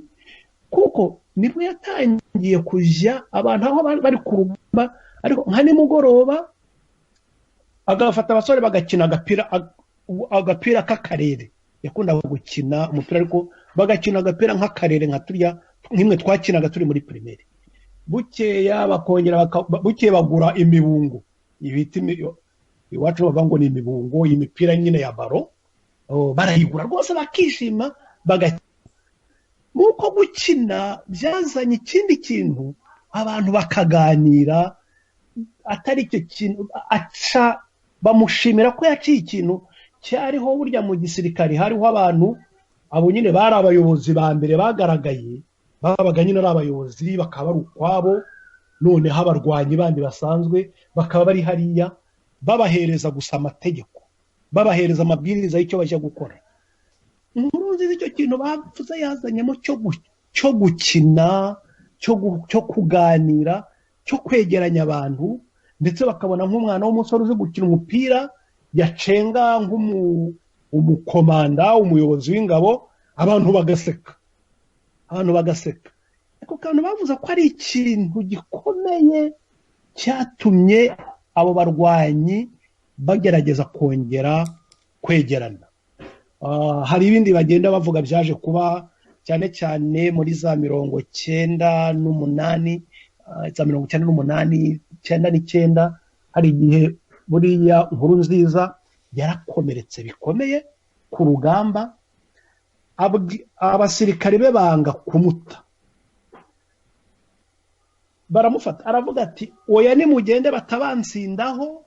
kuko nibwo yatangiye kujya abantu aho bari ku rugamba, ariko nka nimugoroba agafata abasore bagakina agapira k'akarere. Yakundaga gukina umupira, ariko bagakina agapira nk'akarere nka turya nk'imwe twakinaga turi muri primaire. Bukeya bakongera bukeye bagura imibungo, ibiti iwacu bavuga ngo ni imibungo, imipira nyine ya baro, barayigura rwose bakishima. Nuko gukina byazanye ikindi kintu, abantu bakaganira, atari icyo kintu aca bamushimira ko yaciye ikintu cyariho. Burya mu gisirikare hariho abantu abo nyine bari abayobozi ba mbere bagaragaye, babaga nyine ari abayobozi, bakaba bari ukwabo, noneho abarwanyi bandi basanzwe bakaba bari hariya. babahereza gusa amategeko, babahereza amabwiriza y'icyo bajya gukora. Nkurunziza icyo kintu bavuze yazanyemo cyo gukina, cyo kuganira, cyo kwegeranya abantu, ndetse bakabona nk'umwana w'umusore uzi gukina umupira yacenga umukomanda, umuyobozi w'ingabo, abantu bagaseka. Ariko kandi bavuze ko ari ikintu gikomeye cyatumye abo barwanyi bagerageza kongera kwegerana. Hari ibindi bagenda bavuga byaje kuba cyane cyane muri za 98, za 98, 99, hari igihe buriya Nkurunziza yarakomeretse bikomeye ku rugamba, abasirikare be banga kumuta, baramufata, aravuga ati oya nimugende batabansindaho,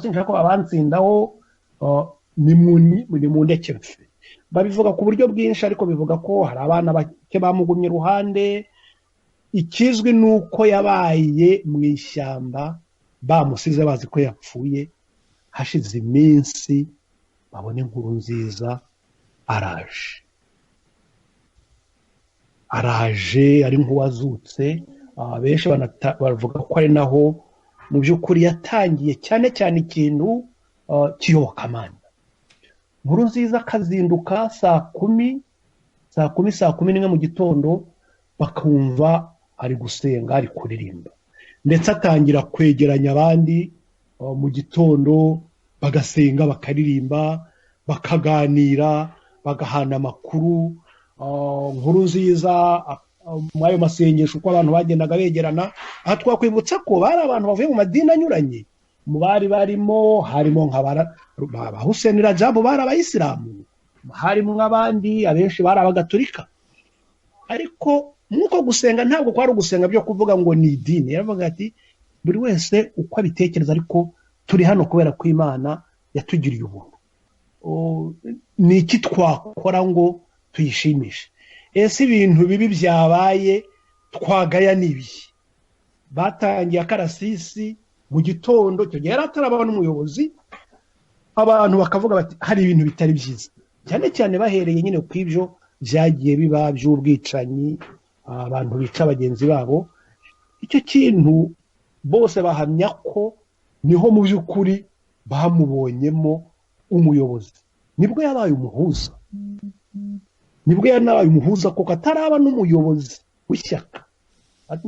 sinshaka ko babansindaho, nimundeke mfe. Babivuga ku buryo bwinshi, ariko bivuga ko hari abana bake bamugumye iruhande. Ikizwi nuko yabaye mu ishyamba, bamusize bazi ko yapfuye, hashize iminsi babone Nkurunziza araje ari nk'uwazutse. Benshi baravuga ko ari naho mu by'ukuri yatangiye cyane cyane ikintu cy'iyobokamana. Nkurunziza akazinduka saa 10 mu gitondo, bakumva ari gusenga, ari kuririmba, ndetse atangira kwegeranya abandi mu gitondo, bagasenga, bakaririmba, bakaganira, bagahana amakuru. Nkurunziza mu ayo masengesho uko abantu bagendaga begerana, aha twakwibutsa ko bari abantu bavuye mu madini anyuranye, mu bari barimo harimo nka Hussein Rajab, bari abayisilamu, harimo abandi abenshi bari abagatolika. Ariko nuko gusenga ntabwo kwari ugusenga byo kuvuga ngo ni idini, yaravuga ati buri wese uko abitekereza, ariko turi hano kubera ko Imana yatugiriye ubuntu. Ni iki twakora ngo tuyishimishe? Ese ibintu bibi byabaye twagaya nibi? Batangiye akarasisi mu gitondo, cyo gihe atarabana n'umuyobozi, abantu bakavuga bati hari ibintu bitari byiza, cyane cyane bahereye nyine ku ibyo byagiye biba by'ubwicanyi, abantu bica bagenzi babo. Icyo kintu bose bahamya ko niho mu by'ukuri bamubonyemo umuyobozi. Nibwo yabaye umuhuza, kuko ataraba n'umuyobozi w'ishyaka,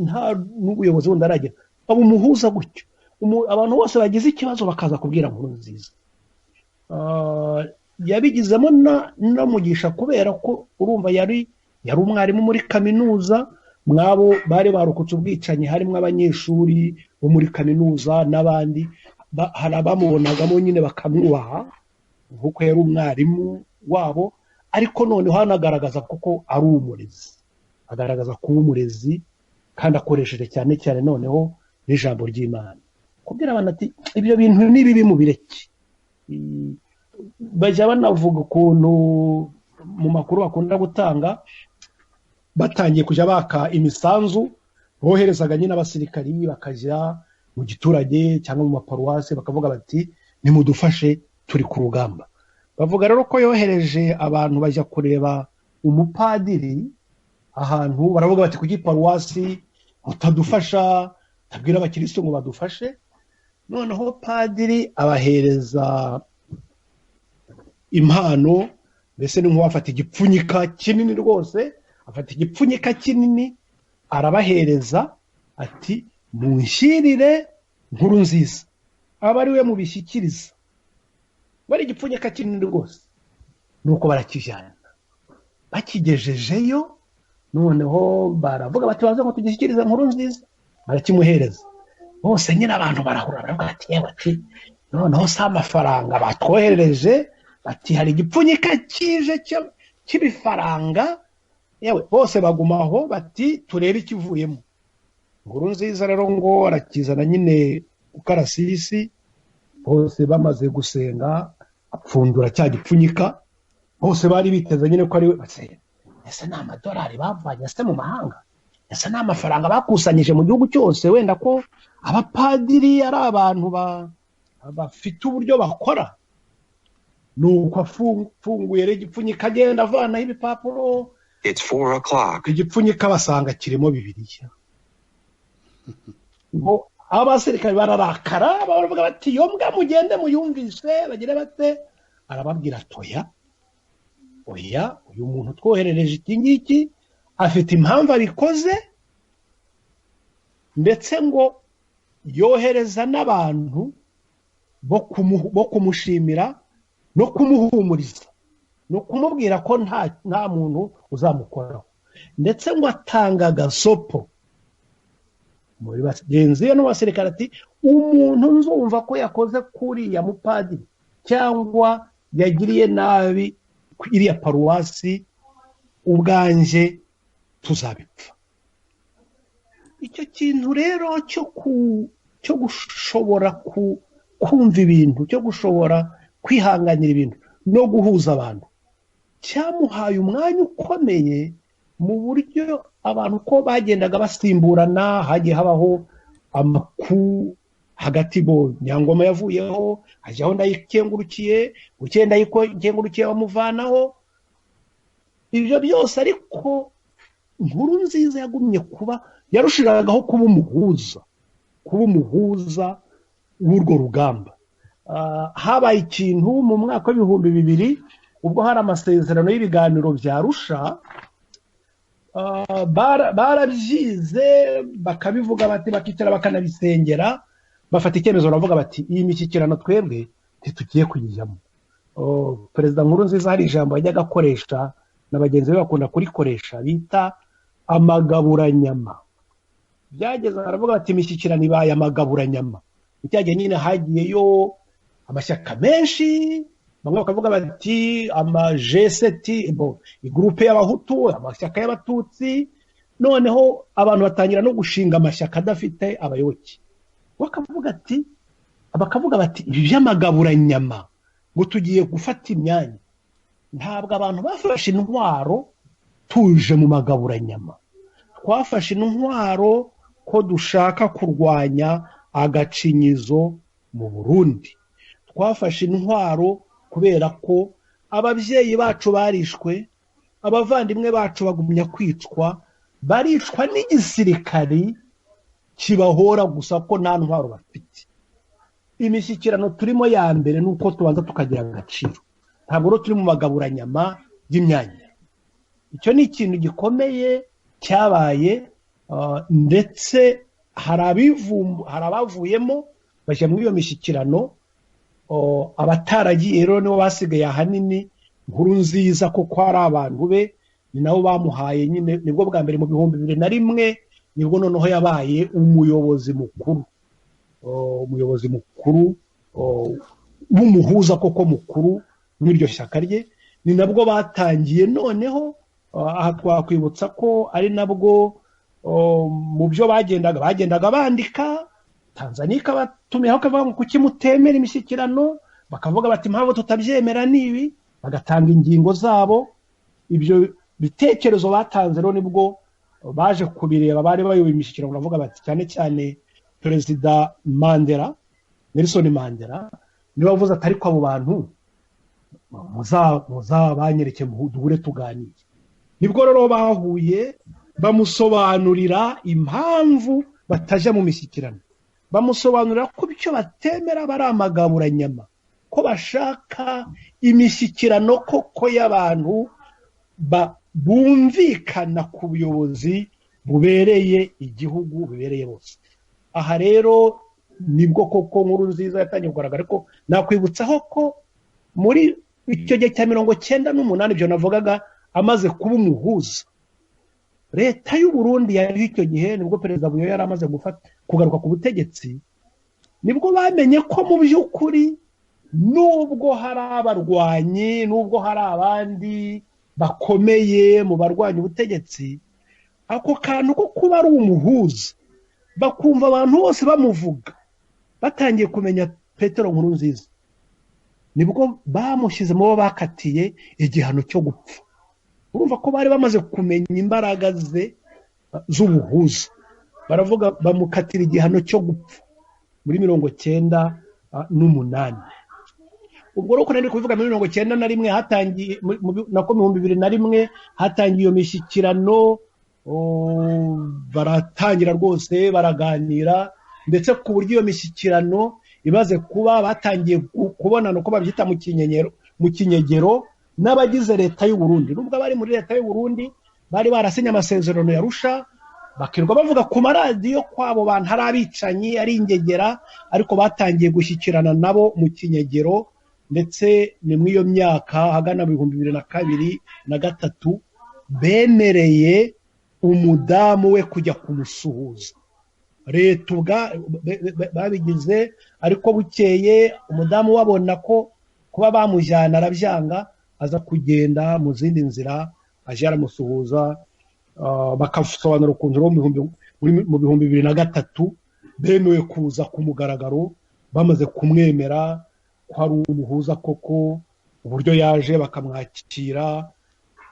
nta n'ubuyobozi wundi aragira, aba umuhuza gutyo. Abantu bose bagize ikibazo bakaza kubwira Nkurunziza. Yabigizemo namugisha, kubera ko urumva yari umwarimu muri kaminuza, mwabo bari barokotse ubwicanyi, harimo abanyeshuri bo muri kaminuza n'abandi, hari abamubonagamo nyine bakamwubaha kuko yari umwarimu wabo. Ariko noneho hanagaragaza kuko ari umurezi, agaragaza kuba umurezi, kandi akoresheje cyane cyane noneho n'ijambo ry'Imana, kubwira abantu ati ibyo bintu ni bibi mu bireke. Bajya banavuga ukuntu mu makuru bakunda gutanga, batangiye kujya baka imisanzu, boherezaga nyine abasirikari bakajya mu giturage cyangwa mu maparuwasi, bakavuga bati nimudufashe turi ku rugamba. Bavuga rero ko yohereje abantu bajya kureba umupadiri ahantu, baravuga bati kuki paruwasi mutadufasha, tabwira abakristo ngo badufashe. Noneho padiri abahereza impano, mbese ni nk'uwafata igipfunyika kinini rwose, afata igipfunyika kinini arabahereza, ati munshyirire Nkurunziza, aba ari we mubishyikiriza. Bari igipfunyika kinini rwose, nuko barakijyana, bakigejejeyo. Noneho baravuga bati baze ngo tugishyikirize Nkurunziza, barakimuhereza. Bose nyine abantu barahura, baravuga ati yewe ati noneho si amafaranga batwoherereje, bati hari igipfunyika kije cy'ibifaranga. Yewe bose bagumaho bati turebe ikivuyemo. Nkurunziza rero ngo arakizana nyine ukarasisi, bose bamaze gusenga, apfundura cya gipfunyika. Bose bari biteze nyine ko ari we. Ese ni amadolari bavanye se mu mahanga, ese nta mafaranga bakusanyije mu gihugu cyose wenda ko abapadiri ari abantu bafite uburyo bakora nuko afunguye igipfunyika agenda avanaho ibipapuro It's 4 o'clock. igipfunyika basanga kirimo Bibiliya ngo abasirikare bararakara baravuga bati iyo mbwa mugende muyumvise bagire bate arababwira toya oya uyu muntu twoherereje iki ngiki afite impamvu abikoze ndetse ngo yohereza n'abantu bo kumushimira no kumuhumuriza no kumubwira ko nta muntu uzamukoraho ndetse ngo atanga agasopo muri bagenzi no basirikare ati umuntu nzumva ko yakoze kuriya mupadiri cyangwa yagiriye nabi iriya paruwasi ubwanje tuzabipfa. Icyo kintu rero cyo gushobora kumva ibintu, cyo gushobora kwihanganira ibintu no guhuza abantu cyamuhaye umwanya ukomeye mu buryo abantu ko bagendaga basimburana, hagiye habaho amakuru hagati bo Nyangoma yavuyeho hajyaho Ndayikengurukiye, Bukeye Ndayikengurukiye bamuvanaho. Ibyo byose ariko Nkurunziza yagumye kuba yarushiragaho kuba umuhuza w'urwo rugamba. Habaye ikintu mu mwaka w'ibihumbi 2000 ubwo hari amasezerano y'ibiganiro bya Arusha, barabyize bakabivuga bati bakicara bakanabisengera, bafata icyemezo baravuga bati iyi mishyikirano twebwe ntitugiye kuyijyamo. Perezida Nkurunziza hari ijambo yajyaga akoresha na bagenzi be bakunda kurikoresha bita amagaburanyama. Byageze baravuga bati imishyikirano ibaye amagaburanyama. Icyagiye nyine hagiyeyo amashyaka menshi, bamwe bakavuga bati G7 igrupe y'abahutu, amashyaka y'abatutsi, noneho abantu batangira no gushinga amashyaka adafite abayoboke. Bakavuga bati ibi by'amagaburanyama ngo tugiye gufata imyanya. Ntabwo abantu bafashe intwaro tuje mu magaburanyama, twafashe intwaro ko dushaka kurwanya agacinyizo mu Burundi. Twafashe intwaro kubera ko ababyeyi bacu barishwe, abavandimwe bacu bagumya kwicwa, baricwa n'igisirikari kibahora gusa ko nta ntwaro bafite. Imishyikirano turimo ya mbere nuko tubanza tukagira agaciro, ntabwo rero turi mu magaburanyama y'imyanya. Icyo ni ikintu gikomeye cyabaye, ndetse hari abavuyemo bajya muri iyo mishyikirano. Abataragiye rero nibo basigaye ahanini. Nkurunziza kuko hari abantu be ni nabo bamuhaye nyine, nibwo bwa mbere mu 2001 nibwo noneho yabaye umuyobozi mukuru w'umuhuza koko mukuru n'iryo shyaka rye. Ni nabwo batangiye noneho, aha twakwibutsa ko ari nabwo mu byo bagendaga bandika. Tanzania ikabatumiyeho kavuga ngo kuki mutemera imishyikirano, bakavuga bati impamvu tutabyemera nibi, bagatanga ingingo zabo. Ibyo bitekerezo batanze rero nibwo baje kubireba, bari bayoboye imishyikirano, baravuga bati cyane cyane Perezida Nelson Mandela niwe wavuze ati ariko abo bantu muzabanyereke duhure tuganire. Nibwo rero bahuye bamusobanurira impamvu bataje mu mishyikirano, bamusobanurira ko icyo batemera bari amagaburanyama, ko bashaka imishyikirano koko y'abantu bumvikana ku buyobozi bubereye igihugu, bubereye bose. Aha rero nibwo koko Nkurunziza yatangiye kugaragara. Ariko nakwibutsaho ko muri icyo gihe cya 1998 ibyo navugaga amaze kuba umuhuza, leta y'u Burundi yari icyo gihe nibwo Perezida Buyoya yari amaze kugaruka ku butegetsi, nibwo bamenye ko mu by'ukuri nubwo hari abarwanyi, nubwo hari abandi bakomeye mu barwanya ubutegetsi, ako kantu ko kuba ari umuhuza bakumva abantu bose bamuvuga, batangiye kumenya Petero Nkurunziza, nibwo bamushyize mu bo bakatiye igihano cyo gupfa. Urumva ko bari bamaze kumenya imbaraga ze, z'ubuhuza, baravuga bamukatira igihano cyo gupfa muri 1998. ubwo rero nari kuvuga muri 1991 hatangiye nako 2001 hatangiye iyo mishyikirano, baratangira rwose baraganira, ndetse ku buryo iyo mishyikirano ibaze kuba batangiye kubonana uko babyita mu kinyegero n'abagize leta y'u Burundi. Nubwo bari muri leta y'u Burundi bari barasinye amasezerano ya Arusha, bakirwa bavuga ku maradiyo kwabo bantu hari abicanyi ari ingegera, ariko batangiye gushyikirana nabo mu kinyegero. Ndetse ni muri iyo myaka hagana 2002 na 2003 bemereye umudamu we kujya kumusuhuza. Leta babigize, ariko bukeye umudamu wabona ko kuba bamujyana arabyanga, aza kugenda mu zindi nzira aje aramusuhuza. Bakasobanura ukuntu mu 2003 bemewe kuza ku mugaragaro, bamaze kumwemera ko hari umuhuza koko, uburyo yaje bakamwakira,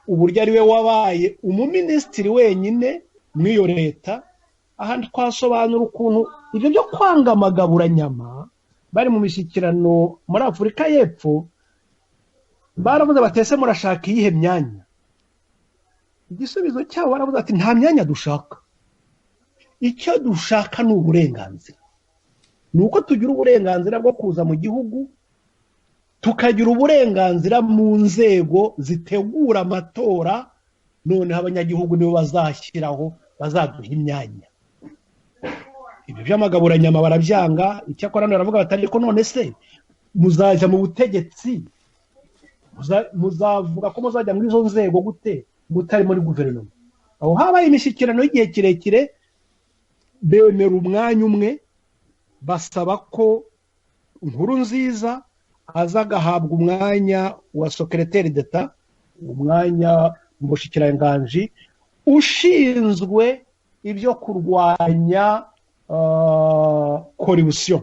uburyo ari we wabaye umuminisitiri wenyine mw'iyo leta. Ahandi twasobanura ukuntu ibyo byo kwanga amagaburanyama bari mu mishyikirano muri Afurika y'Epfo, baravuze batese murashaka iyihe myanya? Igisubizo cyabo baravuze ati nta myanya dushaka, icyo dushaka ni uburenganzira. Nuko tugira uburenganzira bwo kuza mu gihugu, tukagira uburenganzira mu nzego zitegura amatora, noneho abanyagihugu nibo bazashyiraho bazaduha imyanya. Ibyo by'amagaburanyama barabyanga. Icyakora baravuga bati ariko none se muzaja mu butegetsi, muzavuga ko muzajya muri izo nzego gute mutari muri guverinoma? Aho habaye imishyikirano y'igihe kirekire, bemera umwanya umwe, basaba ko Nkurunziza aza agahabwa umwanya wa secrétaire d'État, umwanya mu bushikiranganji ushinzwe ibyo kurwanya corruption,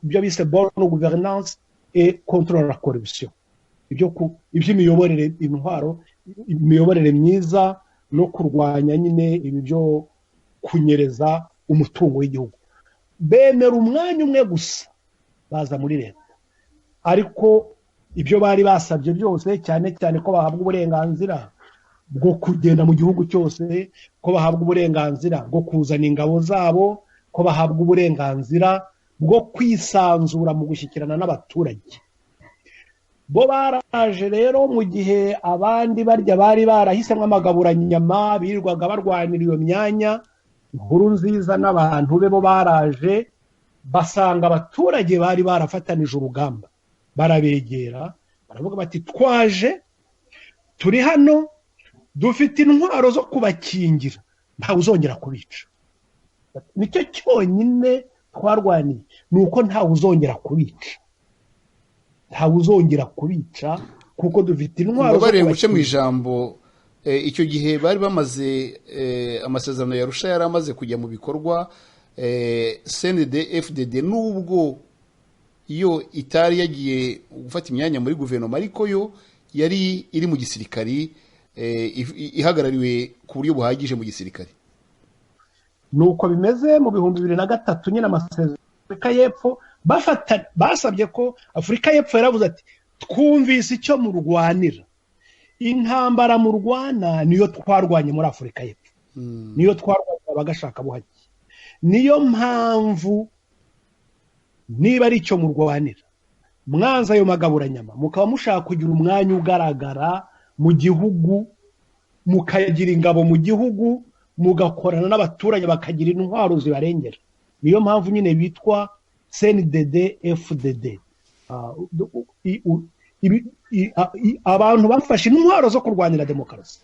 ibyo bise bonne gouvernance et contre la corruption, iby'imiyoborere, intwaro, imiyoborere myiza no kurwanya nyine ibi byo kunyereza umutungo w'igihugu. Bemera umwanya umwe gusa baza muri leta, ariko ibyo bari basabye byose, cyane cyane ko bahabwa uburenganzira bwo kugenda mu gihugu cyose, ko bahabwa uburenganzira bwo kuzana ingabo zabo, ko bahabwa uburenganzira bwo kwisanzura mu gushyikirana n'abaturage. Bo baraje rero mu gihe abandi barya bari barahisemo amagaburanyama, birirwaga barwanira iyo myanya. Nkurunziza n'abantu be bo baraje basanga abaturage bari barafatanije urugamba, barabegera baravuga bati twaje turi hano, dufite intwaro zo kubakingira, ntawe uzongera kubica. Nicyo cyonyine twarwaniye, nuko ntawe uzongera kubica, ntawe uzongera kubica kuko dufite intwaro zo kubakingira. Guce mu ijambo, icyo gihe bari bamaze amasezerano ya Arusha yari amaze kujya mu bikorwa. CNDD FDD nubwo yo itari yagiye gufata imyanya muri guverinoma, ariko yo yari iri mu gisirikari, ihagarariwe ku buryo buhagije mu gisirikari. Nuko bimeze mu 2003 nyine amasezerano Afurika y'Epfo basabye ko Afurika y'Epfo yaravuze ati twumvise icyo murwanira, intambara mu Rwanda niyo twarwanye muri Afurika y'Epfo, niyo twarwanye abagashaka buhake. Niyo mpamvu niba ari icyo murwanira, mwanza ayo magaburanyama, mukaba mushaka kugira umwanya ugaragara mu gihugu, mukagira ingabo mu gihugu, mugakorana n'abaturage bakagira intwaro zibarengera. Niyo mpamvu nyine bitwa CNDD FDD. Abantu bafashe intwaro zo kurwanira demokarasi.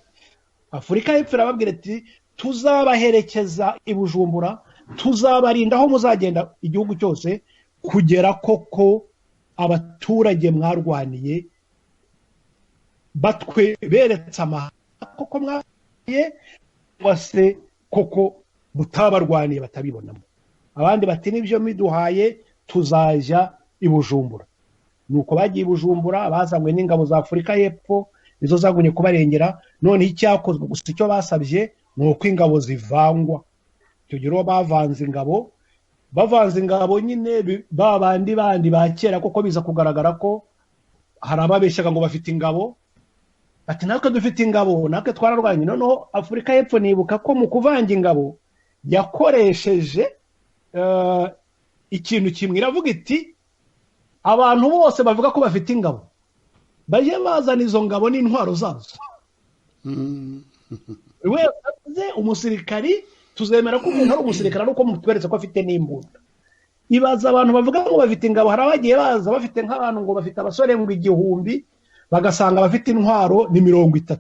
Afurika y'Epfo irababwira ati tuzabaherekeza i Bujumbura, tuzabarinda aho muzagenda igihugu cyose, kugera koko abaturage mwarwaniye beretse amahanga koko mwariye, wase koko mutabarwaniye batabibonamo. Abandi bati nibyo miduhaye tuzaja i Bujumbura. Nuko bagiye i Bujumbura, bazanywe n'ingabo za Afurika y'Epfo, nizo zagumye kubarengera. None icyakozwe gusa icyo basabye nuko ingabo zivangwa. Icyo gihe rero bavanze ingabo nyine babandi ba kera, kuko biza kugaragara ko hari ababeshyaga ngo bafite ingabo, ati natwe dufite ingabo, natwe twararwanye. Noneho Afurika y'Epfo nibuka ko mu kuvanga ingabo yakoresheje ikintu kimwe, iravuga iti abantu bose bavuga ko bafite ingabo bajye bazana izo ngabo n'intwaro zazo. Wese umusirikari tuzemera ko umuntu ari umusirikare nuko mutweretse ko afite n'imbunda. Ibaza abantu bavuga ngo bafite ingabo, hari abagiye baza bafite nk'abantu ngo bafite abasore ngo 1000, bagasanga bafite intwaro ni 30.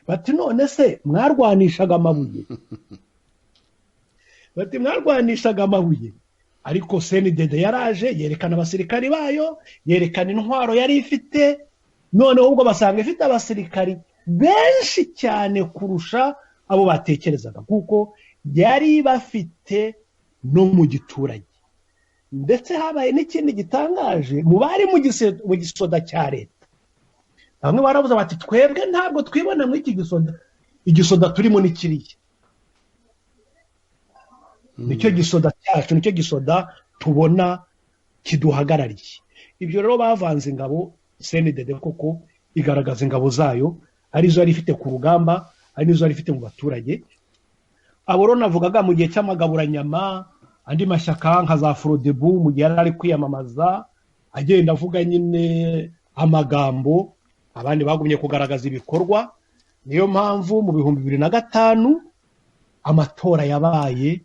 Bati none se mwarwanishaga amabuye? Bati mwarwanishaga amabuye. Ariko CNDD yaraje yerekana abasirikari bayo, yerekana intwaro yari ifite, noneho ubwo basanga ifite abasirikari benshi cyane kurusha abo batekerezaga, kuko yari bafite no mu giturage. Ndetse habaye n'ikindi gitangaje mu bari mu gisoda cya leta. Bamwe baravuze bati twebwe ntabwo twibona mu iki gisoda, igisoda turimo ni kiriya. Nicyo gisoda cyacu, nicyo gisoda tubona kiduhagarariye. Ibyo rero bavanze ingabo, CNDD koko igaragaza ingabo zayo arizo yari ifite ku rugamba, arizo yari ifite mu baturage. Abo rero navugaga mu gihe cy'amagaburanyama, andi mashyaka nka za Frodebu mu gihe ari kwiyamamaza agenda avuga nyine amagambo, abandi bagumye kugaragaza ibikorwa. Niyo mpamvu mu 2005 amatora yabaye,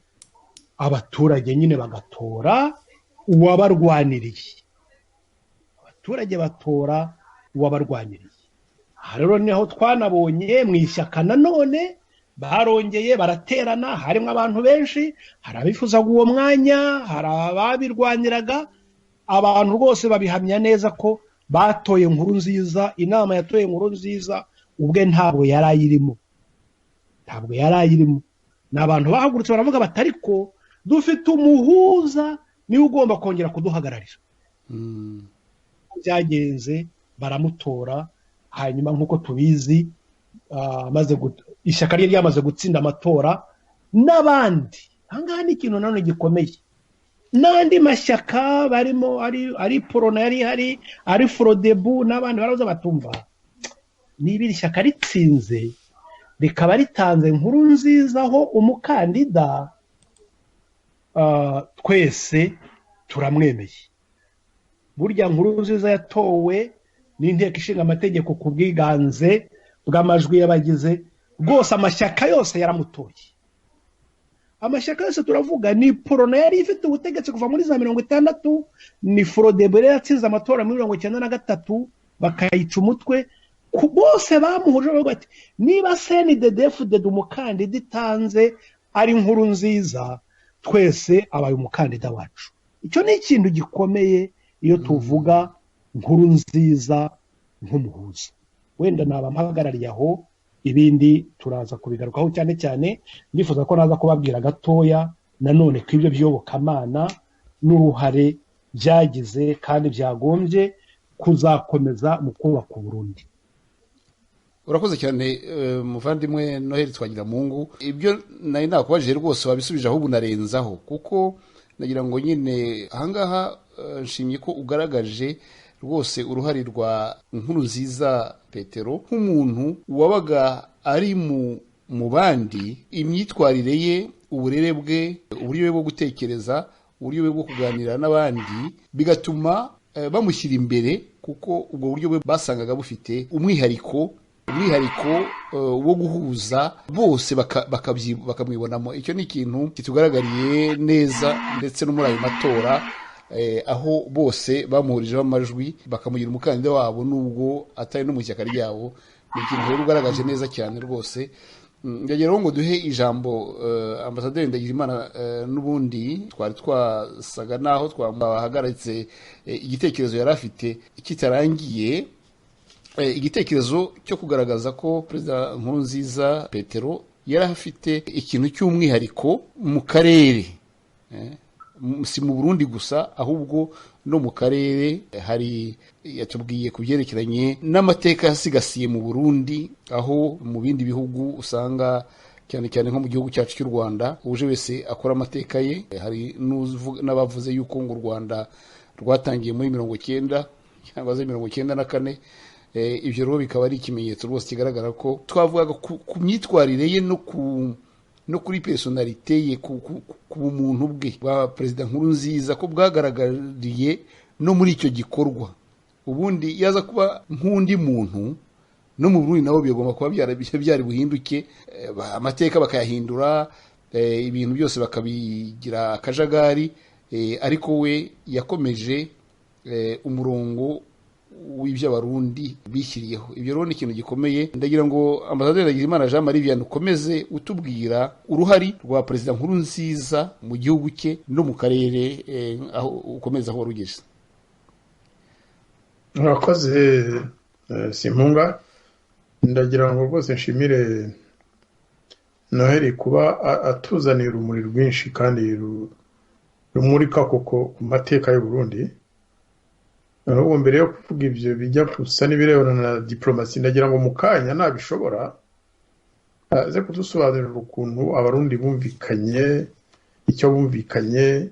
abaturage nyine bagatora uwabarwaniriye, abaturage batora uwabarwaniriye. Aha rero niho twanabonye mu ishyaka nanone barongeye baraterana, harimo abantu benshi, hari abifuzaga uwo mwanya, hari ababirwaniraga. Abantu bose babihamya neza ko batoye Nkurunziza, inama yatoye Nkurunziza ubwe ntabwo yarayirimo. Ni abantu bahagurutse baravuga bati ariko dufite umuhuza niwe ugomba kongera kuduhagararira. Byagenze baramutora, hanyuma nk'uko tubizi ishyaka rye ryamaze gutsinda amatora n'abandi. Ahangaha ni ikintu nanone gikomeye, n'andi mashyaka barimo ari Porona yari hari, ari Frodebu n'abandi baraza batumva niba iri shyaka ritsinze rikaba ritanze Nkurunziza aho umukandida, twese turamwemeye. Burya Nkurunziza yatowe n'inteko ishinga amategeko ku bwiganze bw'amajwi y'abagize, rwose amashyaka yose yaramutoye. Amashyaka yose turavuga ni Porona yari ifite ubutegetsi kuva muri za 60, ni Frodebu yatsinze amatora muri 1993 bakayica umutwe. Bose bamuhuje bavuga ati niba CNDD-FDD umukandida itanze ari Nkurunziza, twese abaye umukandida wacu. Icyo ni ikintu gikomeye iyo tuvuga Nkurunziza nk'umuhuza. Wenda naba mpagarariye aho, ibindi turaza kubigarukaho cyane cyane. Ndifuza ko naza kubabwira gatoya nanone ko ibyo byobokamana n'uruhare byagize kandi byagombye kuzakomeza mu kubaka Burundi. Urakoze cyane muvandimwe Noheli Twagiramungu. Ibyo nari nakubajije rwose wabisubije ahubwo narenzaho, kuko nagira ngo nyine ahangaha nshimye ko ugaragaje rwose uruhare rwa Nkurunziza Petero nk'umuntu wabaga ari mu bandi, imyitwarire ye, uburere bwe, uburyo bwe bwo gutekereza, uburyo bwe bwo kuganira n'abandi, bigatuma bamushyira imbere, kuko ubwo buryo bwe basangaga bufite umwihariko wo guhuza bose bakamwibonamo. Icyo ni ikintu kitugaragariye neza, ndetse no muri ayo matora aho bose bamuhurijeho amajwi bakamugira umukandida wabo nubwo atari no mu ishyaka ryabo. Ni ikintu rero ugaragaje neza cyane rwose. Ndageraho ngo duhe ijambo Ambasaderi Ndagirimana. N'ubundi twari twasaga naho twahagaritse igitekerezo yari afite kitarangiye, igitekerezo cyo kugaragaza ko Perezida Nkurunziza Petero yari afite ikintu cy'umwihariko mu karere, si mu Burundi gusa ahubwo no mu karere. Hari yatubwiye ku byerekeranye n'amateka yasigasiye mu Burundi, aho mu bindi bihugu usanga cyane cyane nko mu gihugu cyacu cy'u Rwanda uje wese akora amateka ye. Hari n'abavuze yuko ngo u Rwanda rwatangiye muri 90 cyangwa se 94. Ibyo rero bikaba ari ikimenyetso rwose kigaragara ko twavugaga ku myitwarire ye no kuri personalite ye, ku bumuntu bwe bwa Perezida Nkurunziza ko bwagaragariye no muri icyo gikorwa. Ubundi yaza kuba nk'undi muntu no mu Burundi nabo bigomba kuba byari buhinduke, amateka bakayahindura, ibintu byose bakabigira akajagari, ariko we yakomeje umurongo w'iby'abarundi bishyiriyeho. Ibyo rero ni ikintu gikomeye. Ndagira ngo Ambasaderi Ndagijimana Jean Marie Vianney ukomeze utubwira uruhari rwa Perezida Nkurunziza mu gihugu cye no mu karere, aho ukomeza aho warugeze. Murakoze Simpunga. Ndagira ngo rwose nshimire Noheli kuba atuzanira urumuri rwinshi kandi rumurika koko ku mateka y'u Burundi. Ahubwo mbere yo kuvuga ibyo bijya gusa n'ibirebana na diplomasi, ndagira ngo mu kanya nabishobora aze kudusobanurira ukuntu abarundi bumvikanye, icyo bumvikanye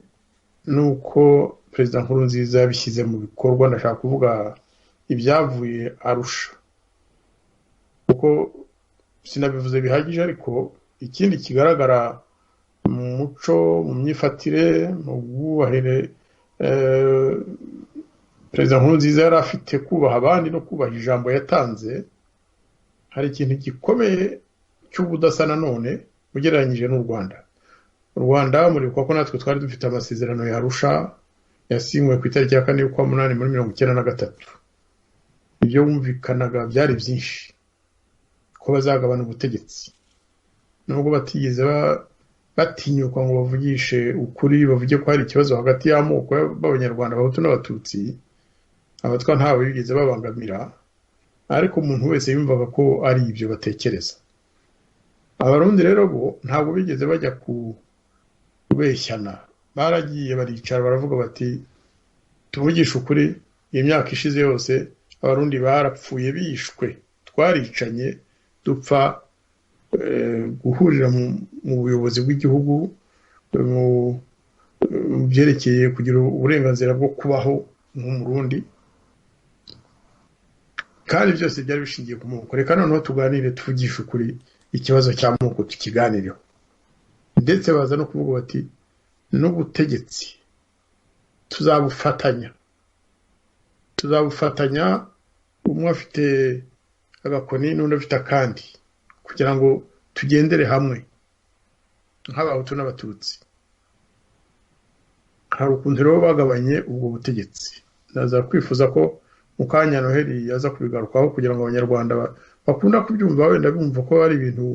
nuko Perezida Nkurunziza yabishyize mu bikorwa. Ndashaka kuvuga ibyavuye Arusha, kuko sinabivuze bihagije, ariko ikindi kigaragara mu muco, mu myifatire, mu bwubahire Perezida Nkurunziza yari afite kubaha abandi no kubaha ijambo yatanze. Hari ikintu gikomeye cy'ubudasa nanone ugereranyije n'u Rwanda. U Rwanda muribuka ko natwe twari dufite amasezerano ya Arusha yasinywe ku itariki ya 4 y'ukwa munani muri 1993. Ibyo bumvikanaga byari byinshi, ko bazagabana ubutegetsi, nubwo batigeze batinyuka ngo bavugishe ukuri, bavuge ko hari ikibazo hagati y'amoko y'Abanyarwanda, Abahutu n'Abatutsi. Abatwa ntawe bigeze babangamira, ariko umuntu wese yumvaga ko ari ibyo batekereza. Abarundi rero bo ntabwo bigeze bajya kubeshyana, baragiye baricara baravuga bati tuvugisha ukuri, iyi myaka ishize yose abarundi barapfuye bishwe, twaricanye, dupfa guhurira mu buyobozi bw'igihugu, mu byerekeye kugira uburenganzira bwo kubaho nk'umurundi, kandi byose byari bishingiye ku moko. Reka noneho tuganire, tuvugisha ukuri, ikibazo cy'amoko tukiganireho. Ndetse baza no kuvuga bati n'ubutegetsi tuzabufatanya, umwe afite agakoni n'undi afite akandi, kugira ngo tugendere hamwe nk'Abahutu n'Abatutsi. Hari ukuntu rero bagabanye ubwo butegetsi. Naza kwifuza ko mu kanya Noheli yaza kubigarukaho kugira ngo Abanyarwanda bakunda kubyumva, wenda bumva ko ari ibintu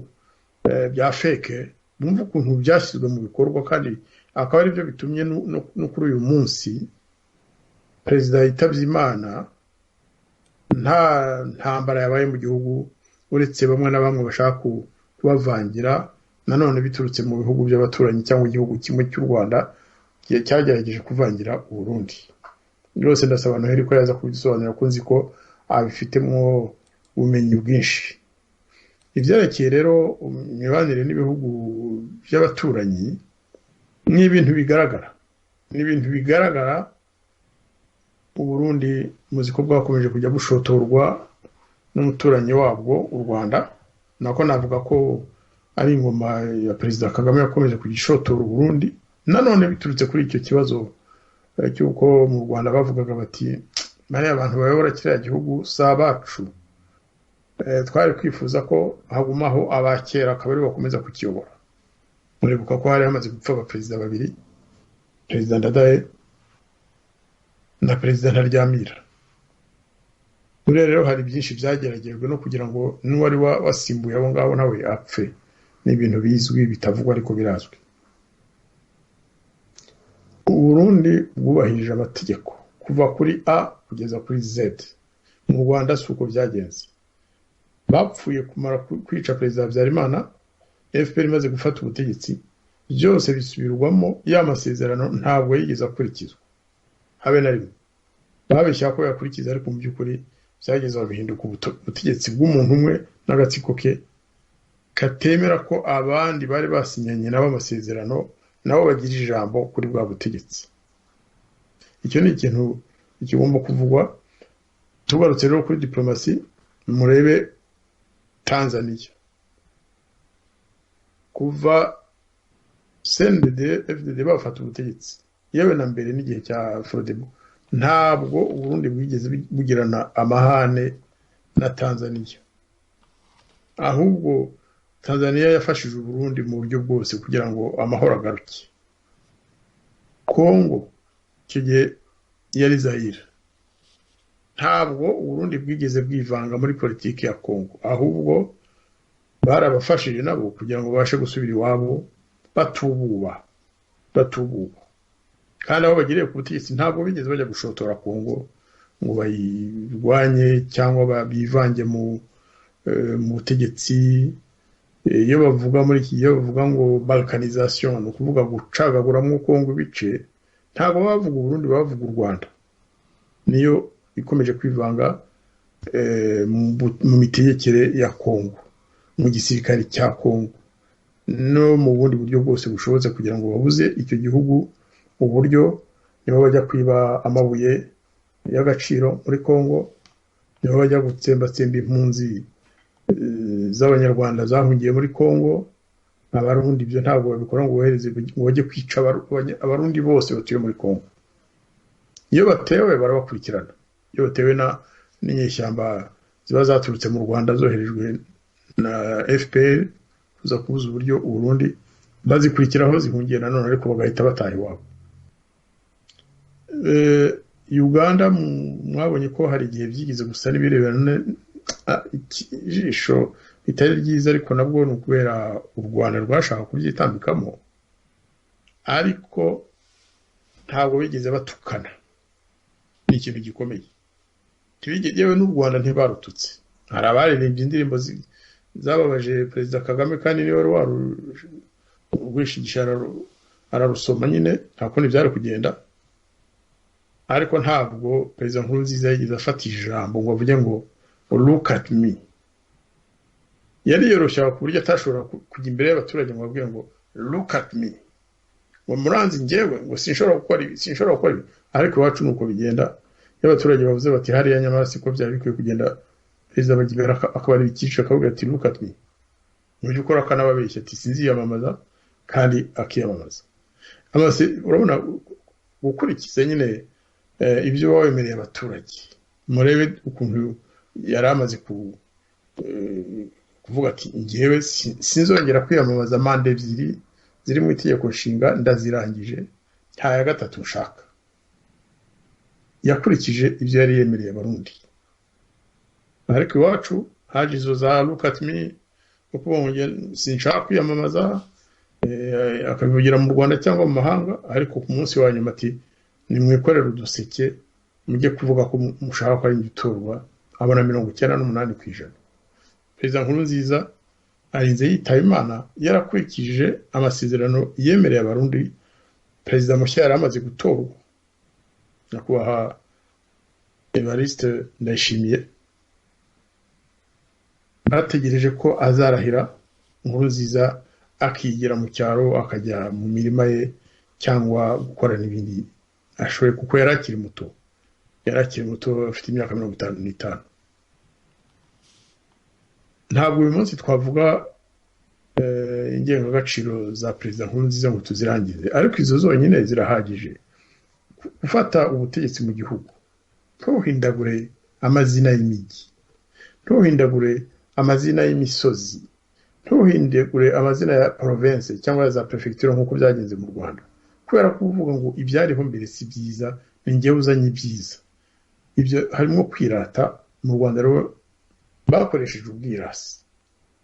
bya feke, bumva ukuntu byashyizwe mu bikorwa, kandi akaba ari byo bitumye no kuri uyu munsi Perezida yitabye Imana nta ntambara yabaye mu gihugu, uretse bamwe na bamwe bashaka kubavangira, nanone biturutse mu bihugu by'abaturanyi cyangwa igihugu kimwe cy'u Rwanda cyagerageje kuvangira u Burundi. Rwose ndasaba Noheli ko yaza kubisobanura, ko nzi ko abifitemo ubumenyi bwinshi. Ibyerekeye rero imibanire n'ibihugu by'abaturanyi ni ibintu bigaragara. U Burundi muzi ko bwakomeje kujya bushotorwa n'umuturanyi wabwo u Rwanda, nako navuga ko ari ingoma ya Perezida Kagame yakomeje kugishotora u Burundi. Nanone biturutse kuri icyo kibazo cy'uko mu Rwanda bavugaga bati bariya abantu bayobora kiriya gihugu si abacu, twari kwifuza ko hagumaho abakera akaba ari bakomeza kukiyobora. Muribuka ko hari hamaze gupfa abaperezida babiri, Perezida Ndadaye na Perezida Ntaryamira. Rero hari byinshi byageragejwe no kugira ngo n'uwari wasimbuye abo ngabo nawe apfe. Ni ibintu bizwi bitavugwa ariko birazwi. U Burundi bwubahirije amategeko kuva kuri A kugeza kuri Z. Mu Rwanda suko byagenze. Bapfuye kumara kwica Perezida Habyarimana, FPR imaze gufata ubutegetsi, byose bisubirwamo, ya masezerano ntabwo yigeze akurikizwa habe na rimwe. Babeshya ko yakurikiza, ariko mu by'ukuri byageze bihinduka ubutegetsi bw'umuntu umwe n'agatsiko ke, katemera ko abandi bari basinyanye nabo amasezerano nabo bagira ijambo kuri bwa butegetsi. Icyo ni ikintu kigomba kuvugwa. Tugarutse rero kuri diplomasi, murebe Tanzania kuva CNDD FDD bafata ubutegetsi yewe na mbere n'igihe cya Frodebo, ntabwo Burundi bwigeze bugirana amahane na Tanzania, ahubwo Tanzania yafashije Burundi mu buryo bwose kugira ngo amahoro agaruke. Kongo icyo gihe yari Zaire, ntabwo Burundi bwigeze bwivanga muri politiki ya Kongo, ahubwo barabafashije nabo kugira ngo babashe gusubira iwabo batububa. Kandi aho bagiriye ku butegetsi ntabwo bigeze bajya gushotora Kongo ngo bayirwanye cyangwa bivange mu butegetsi. Iyo bavuga muri iki gihe bavuga ngo balkanization, ni ukuvuga gucagaguramwo Kongo ibice, ntabwo bavuga Burundi, bavuga u Rwanda niyo ikomeje kwivanga mu mitegekere ya Kongo, mu gisirikare cya Kongo no mu bundi buryo bwose bushobotse kugira ngo babuze icyo gihugu uburyo nibo bajya kwiba amabuye y'agaciro muri Kongo, nibo bajya gutsembatsemba impunzi z'abanyarwanda zahungiye muri Kongo. Abarundi ibyo ntabwo babikora ngo bohereze ngo bajye kwica abarundi bose batuye muri Kongo. Iyo batewe barabakurikirana, iyo batewe n'inyeshyamba ziba zaturutse mu Rwanda zoherejwe na FPR kuza kubuza uburyo Burundi, bazikurikiraho zihungiye nanone ariko bagahita bataha iwabo. Uganda mwabonye ko hari igihe byigize gusa n'ibirebana ijisho bitari ryiza, ariko nabwo ni ukubera u Rwanda rwashaka kubyitambikamo, ariko ntabwo bigeze batukana. Ni ikintu gikomeye. Yewe n'u Rwanda ntibarututse. Hari abaririmbye indirimbo zababaje Perezida Kagame kandi niwe wari warwishigisha ararusoma nyine, nta kundi byari kugenda. Ariko ntabwo Perezida Nkurunziza yagize afata ijambo ngo avuge ngo look at me. Yari yoroshya ku buryo atashobora kujya imbere y'abaturage ngo ababwire ngo look at me, ngo muranzi njyewe ngo sinshobora gukora ibi. Ariko iwacu nuko bigenda. Iyo abaturage bavuze bati hariya nyamara siko byari bikwiye kugenda, Perezida Bagibera akabara ikicisha akavuga ati look at me. Mu by'ukuri akanababeshya ati sinziyamamaza kandi akiyamamaza. Urabona gukurikiza nyine ibyo wawemereye abaturage. Murebe ukuntu yari amaze kuvuga ati njyewe sinzongera kwiyamamaza manda ebyiri ziri mu itegeko nshinga, ndazirangije, nta ya gatatu nshaka. Yakurikije ibyo yari yemereye abarundi. Ariko iwacu haje izo za look at me, kuko sinshaka kwiyamamaza, akabivugira mu Rwanda cyangwa mu mahanga, ariko ku munsi wa nyuma ati nimwikorere uduseke mujye kuvuga ko mushaka ko ari igitorwa, abona 98%. Perezida Nkurunziza arinze yitaba Imana yarakurikije amasezerano yemereye abarundi. Perezida mushya yari amaze gutorwa, nyakubahwa Evariste Ndayishimiye, bategereje ko azarahira Nkurunziza akigira mu cyaro akajya mu mirima ye cyangwa gukora n'ibindi ashoboye, kuko yari akiri muto afite imyaka 55. Ntabwo uyu munsi twavuga ingengagaciro za Perezida Nkurunziza ngo tuzirangize, ariko izo zonyine zirahagije gufata ubutegetsi mu gihugu. Ntuhindagure amazina y'imijyi, ntuhindagure amazina y'imisozi, ntuhindagure amazina ya province cyangwa za prefecture nk'uko byagenze mu Rwanda, kubera ko uvuga ngo ibyariho mbere si byiza, ni njyewe uzanye ibyiza. Ibyo harimo kwirata. Mu Rwanda rero bakoresheje ubwirasi,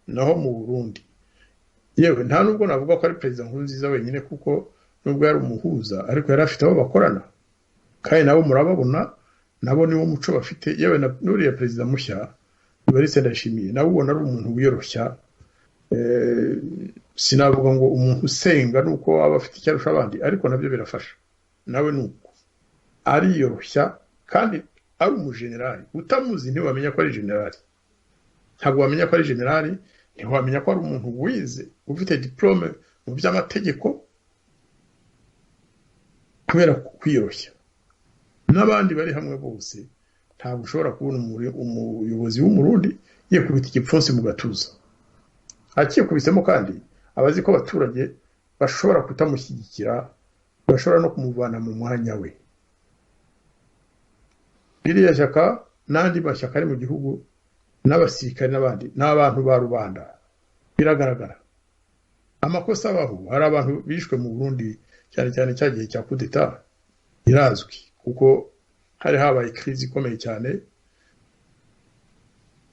naho mu Burundi yewe nta nubwo navuga ko ari Perezida Nkurunziza wenyine, kuko nubwo yari umuhuza ariko yari afite abo bakorana, kandi nabo murababona, nabo niwo muco bafite. Yewe n'uriya Perezida mushya Evariste Ndayishimiye nawe ubona ari umuntu wiyoroshya. Sinavuga ngo umuntu usenga nuko aba afite icyo arusha abandi, ariko nabyo birafasha. Nawe nuko ariyoroshya kandi ari umujenerali. Utamuzi ntiwamenya ko ari generali, ntabwo wamenya ko ari generali. ntiwamenya ko ari umuntu wize ufite diplome mu by'amategeko kubera kwiyoroshya. N'abandi bari hamwe bose ntabwo ushobora kubona umuyobozi w'umurundi yikubita igipfunsi mu gatuza. Akikubisemo kandi abazi ko abaturage bashobora kutamushyigikira, bashobora no kumuvana mu mwanya we. Ririya shyaka n'andi mashyaka ari mu gihugu n'abasirikare n'abandi n'abantu ba rubanda biragaragara. Amakosa abaho, hari abantu bishwe mu Burundi cyane cyane cyagiye cya coup d'etat irazwi kuko hari habaye crise ikomeye cyane,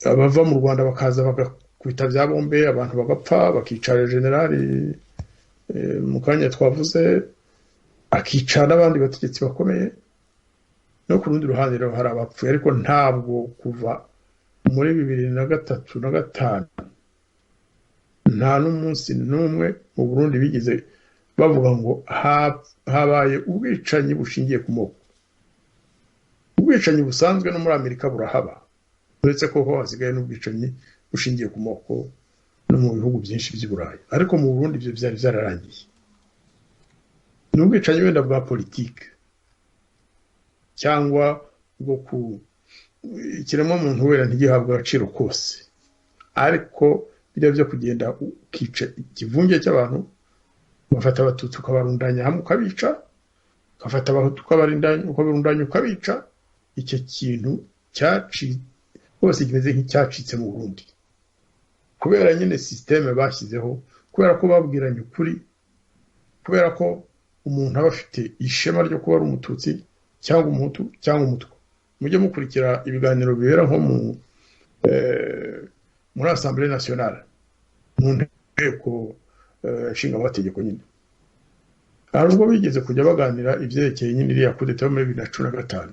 abava mu Rwanda bakaza bagakubita bya bombe, abantu bagapfa, bakicara generali mu kanya twavuze, akica n'abandi bategetsi bakomeye. No ku rundi ruhande rero hari abapfuye, ariko ntabwo kuva muri 2003 na 2005 nta n'umunsi n'umwe mu Burundi bigeze bavuga ngo habaye ubwicanyi bushingiye ku moko. Ubwicanyi busanzwe no muri Amerika burahaba, uretse ko ho hasigaye n'ubwicanyi bushingiye ku moko no mu bihugu byinshi by'i Burayi, ariko mu Burundi ibyo byari byararangiye. N'ubwicanyi wenda bwa politike cyangwa bwo ku ikiremwa muntu wera ntigihabwa agaciro kose, ariko biriya byo kugenda ukica ikivunge cy'abantu, bafata abatutsi ukabarundanya hamwe ukabica, ugafata abahutu ukabarundanya ukabica, icyo kintu rwose kimeze nk'icyacitse mu Burundi kubera nyine systeme bashyizeho, kubera ko babwiranye ukuri, kubera ko umuntu aba afite ishema ryo kuba ari umututsi cyangwa umuhutu cyangwa umutwa. Mujye mukurikira ibiganiro bibera nko muri Assemblée Nationale, mu nteko nshinga amategeko nyine. Hari ubwo bigeze kujya baganira ivyerekeye nyine iriya coup d'etat muri 2015.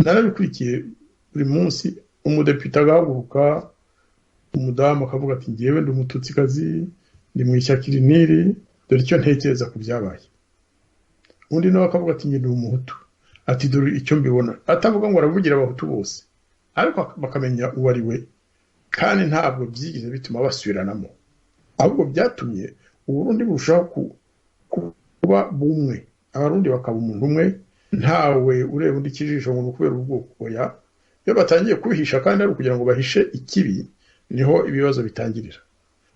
Narabikurikiye buri munsi, umudepite agahaguruka, umudamu akavuga ati ngewe ndi umututsikazi, ndi mu ishyaka iri n'iri, dore icyo ntekereza ku byabaye. Undi nawe akavuga ati ndi umuhutu, ati dore icyo mbibona. Atavuga ngo aravugira abahutu bose, ariko bakamenya uwo ari we, kandi ntabwo byigeze bituma basubiranamo, ahubwo byatumye Uburundi burushaho kuba bumwe, abarundi bakaba umuntu umwe, ntawe ureba undi kijisho ngo kubera ubwoko. Oya, iyo batangiye kubihisha kandi ari kugira ngo bahishe ikibi, niho ibibazo bitangirira.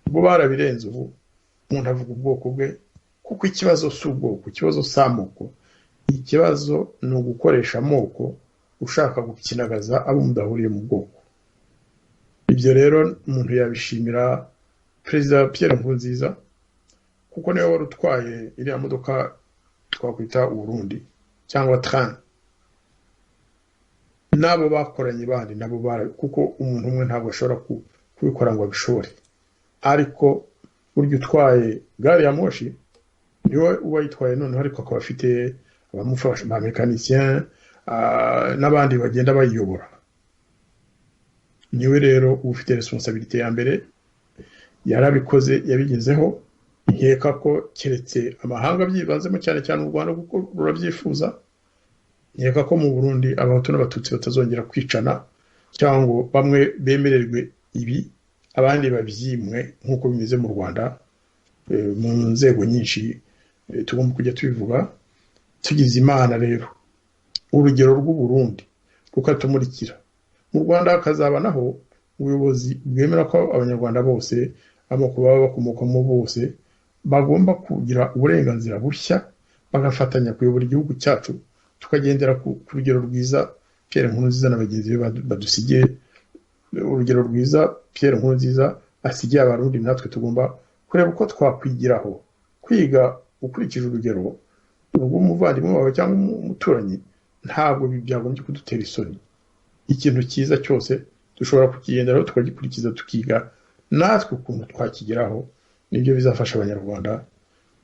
Ubwo barabirenze, ubu umuntu avuga ubwoko bwe, kuko ikibazo si ubwoko, ikibazo si amoko, ikibazo ni ugukoresha amoko ushaka gukinagaza abo mudahuriye mu bwoko. Ibyo rero umuntu yabishimira Perezida Pierre Nkurunziza, kuko niwe wari utwaye iriya modoka twakwita Uburundi cyangwa train, nabo bakoranye bandi nabo kuko umuntu umwe ntabwo ashobora kubikora ngo abishore. Ariko burya utwaye gari ya moshi niwe uba yitwaye noneho, ariko akaba afite abamufasha ba mécanicien n'abandi bagenda bayiyobora. Niwe rero ufite responsabilité ya mbere, yarabikoze yabigezeho. Nkeka ko keretse amahanga byibanzemo cyane cyane u Rwanda kuko rurabyifuza, nkeka ko mu Burundi abahutu n'abatutsi batazongera kwicana, cyangwa bamwe bemererwe ibi abandi babyimwe nk'uko bimeze mu Rwanda mu nzego nyinshi. Tugomba kujya tubivuga. Tugize Imana rero urugero rw'u Burundi rukatumurikira, mu Rwanda hakazaba naho ubuyobozi bwemera ko abanyarwanda bose, amoko baba bakomokamo bose, bagomba kugira uburenganzira bushya, bagafatanya kuyobora igihugu cyacu, tukagendera ku rugero rwiza Pierre Nkurunziza na bagenzi be badusigiye. Urugero rwiza Pierre Nkurunziza asigiye abarundi, natwe tugomba kureba uko twakwigiraho, kwiga ukurikije urugero rw'umuvandimwe wawe cyangwa umuturanyi. Ntabwo byagombye kudutera isoni. Ikintu cyiza cyose dushobora kukigenderaho tukagikurikiza, tukiga natwe ukuntu twakigeraho. Nibyo bizafasha abanyarwanda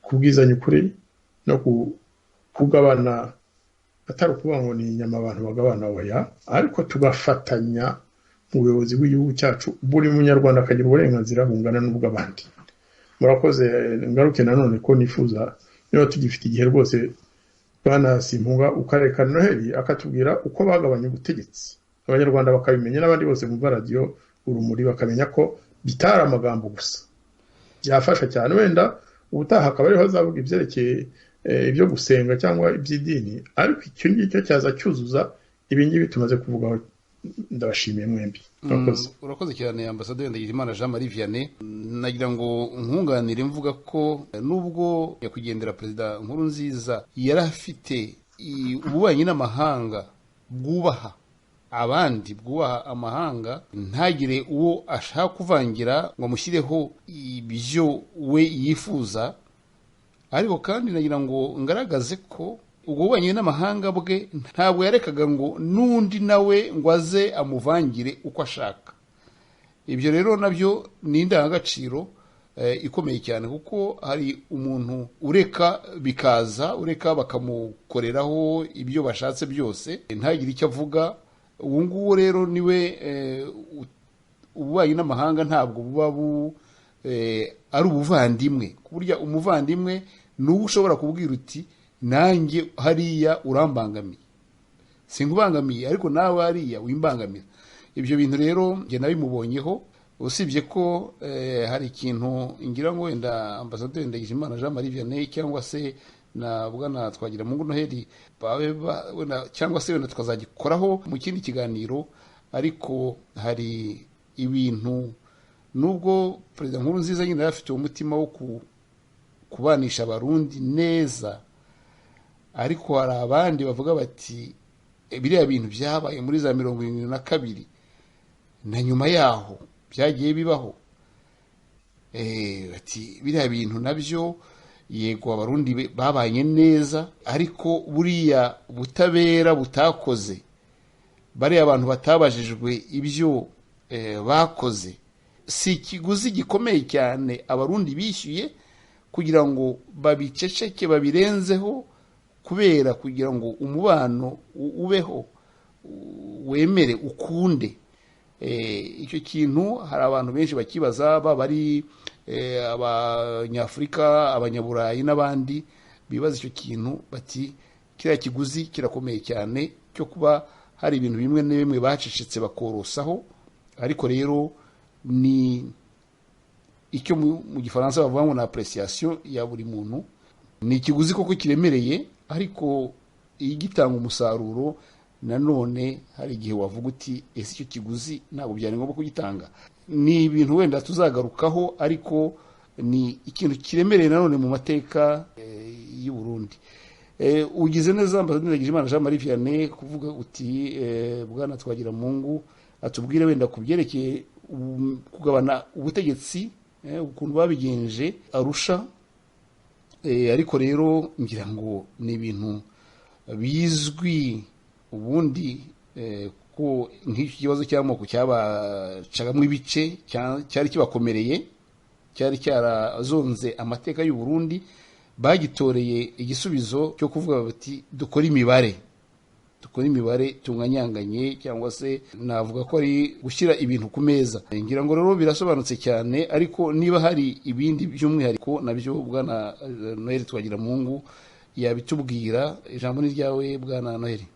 kubwizanya ukuri no kugabana, atari ukuvuga ngo ni inyama abantu bagabana, oya, ariko tugafatanya mu buyobozi bw'igihugu cyacu, buri munyarwanda akagira uburenganzira bungana n'ubw'abandi. Murakoze. Ngaruke nanone ko nifuza niba tugifite igihe rwose, Bwana Simpunga ukareka Noheli akatubwira uko bagabanya ubutegetsi, abanyarwanda bakabimenya, n'abandi bose mu radio Urumuri bakamenya ko bitari amagambo gusa byafasha cyane wenda ubutaha akaba ariho azavuga ibyerekeye ibyo gusenga cyangwa iby'idini ariko icyo ngicyo cyaza cyuzuza ibingibi tumaze kuvugaho. Ndabashimiye mwembi. Urakoze cyane Ambasaderi Ndagijimana Jean Marie Vianney. Nagira ngo nkunganire mvuga ko nubwo yakugendera Perezida Nkurunziza yari afite ububanyi n'amahanga bwubaha abandi, bwubaha amahanga, ntagire uwo ashaka kuvangira ngo amushyireho ibyo we yifuza, ariko kandi nagira ngo ngaragaze ko ubwo bubanyi n'amahanga bwe ntabwo yarekaga ngo n'undi nawe ngo aze amuvangire uko ashaka. Ibyo rero nabyo ni indangagaciro ikomeye cyane, kuko hari umuntu ureka bikaza, ureka bakamukoreraho ibyo bashatse byose ntagire icyo avuga. Ubu ngubu rero niwe ububanyi n'amahanga ntabwo buba ari ubuvandimwe, ku buryo umuvandimwe n'uwo ushobora kubwira uti nanjye hariya urambangamiye, sinkubangamiye ariko nawe hariya wimbangamira. Ibyo bintu rero njye nabimubonyeho, usibye ko hari ikintu ngira ngo wenda Ambasaderi Ndagijimana Jean Marie Vianney cyangwa se na Bwana Twagiramungu Noheli cyangwa se wenda tukazagikoraho mu kindi kiganiro, ariko hari ibintu nubwo Perezida Nkurunziza nyine afite umutima wo kubanisha abarundi neza, ariko hari abandi bavuga bati biriya bintu byabaye muri za 72 na nyuma yaho byagiye bibaho, bati biriya bintu nabyo yego abarundi babanye neza, ariko buriya butabera butakoze, bariya abantu batabajijwe ibyo bakoze, si ikiguzi gikomeye cyane abarundi bishyuye kugira ngo babiceceke babirenzeho, kubera kugira ngo umubano ubeho, wemere, ukunde. Icyo kintu hari abantu benshi bakibaza, baba ari abanyafurika, abanyaburayi n'abandi, bibaza icyo kintu bati kiriya kiguzi kirakomeye cyane cyo kuba hari ibintu bimwe na bimwe bacecetse bakorosaho. Ariko rero ni icyo mu gifaransa bavuga ngo na appréciation ya buri muntu, ni ikiguzi koko kiremereye, ariko igitanga umusaruro nanone hari igihe wavuga uti ese icyo kiguzi ntabwo byari ngombwa kugitanga. Ni ibintu wenda tuzagarukaho, ariko ni ikintu kiremereye nanone mu mateka y'u Burundi. Ugize neza Ambasaderi Ndagijimana Jean Marie Vianney kuvuga uti Bwana Twagiramungu atubwire wenda kubyerekeye kugabana ubutegetsi, ukuntu babigenje Arusha. Ariko rero ngira ngo ni ibintu bizwi ubundi, ko nk'iki kibazo cy'amoko cyabacagamo ibice cyari kibakomereye, cyari cyarazonze amateka y'u Burundi, bagitoreye igisubizo cyo kuvuga bati dukora imibare tunganyanganye, cyangwa se navuga ko ari gushyira ibintu ku meza. Ngira ngo rero birasobanutse cyane, ariko niba hari ibindi by'umwihariko nabyo Bwana Noheli Twagiramungu yabitubwira. Ijambo ni ryawe Bwana Noheli.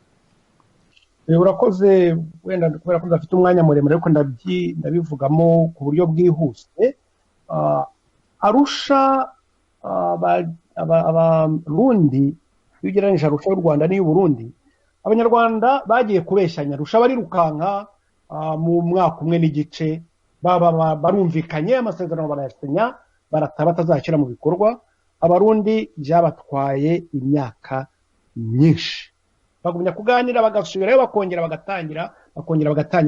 Urakoze, wenda kubera ko ndafite umwanya muremure ariko ndabivugamo ku buryo bwihuse. Arusha abarundi, iyo ugereranyije Arusha y'u Rwanda n'iy'u Burundi, Abanyarwanda bagiye kubeshyanya. Arusha barirukanka mu mwaka umwe n'igice, barumvikanye amasezerano barayasinya, batazashyira mu bikorwa. Abarundi byabatwaye imyaka myinshi, bagumya kuganira, bagasubirayo, bakongera bagatangira,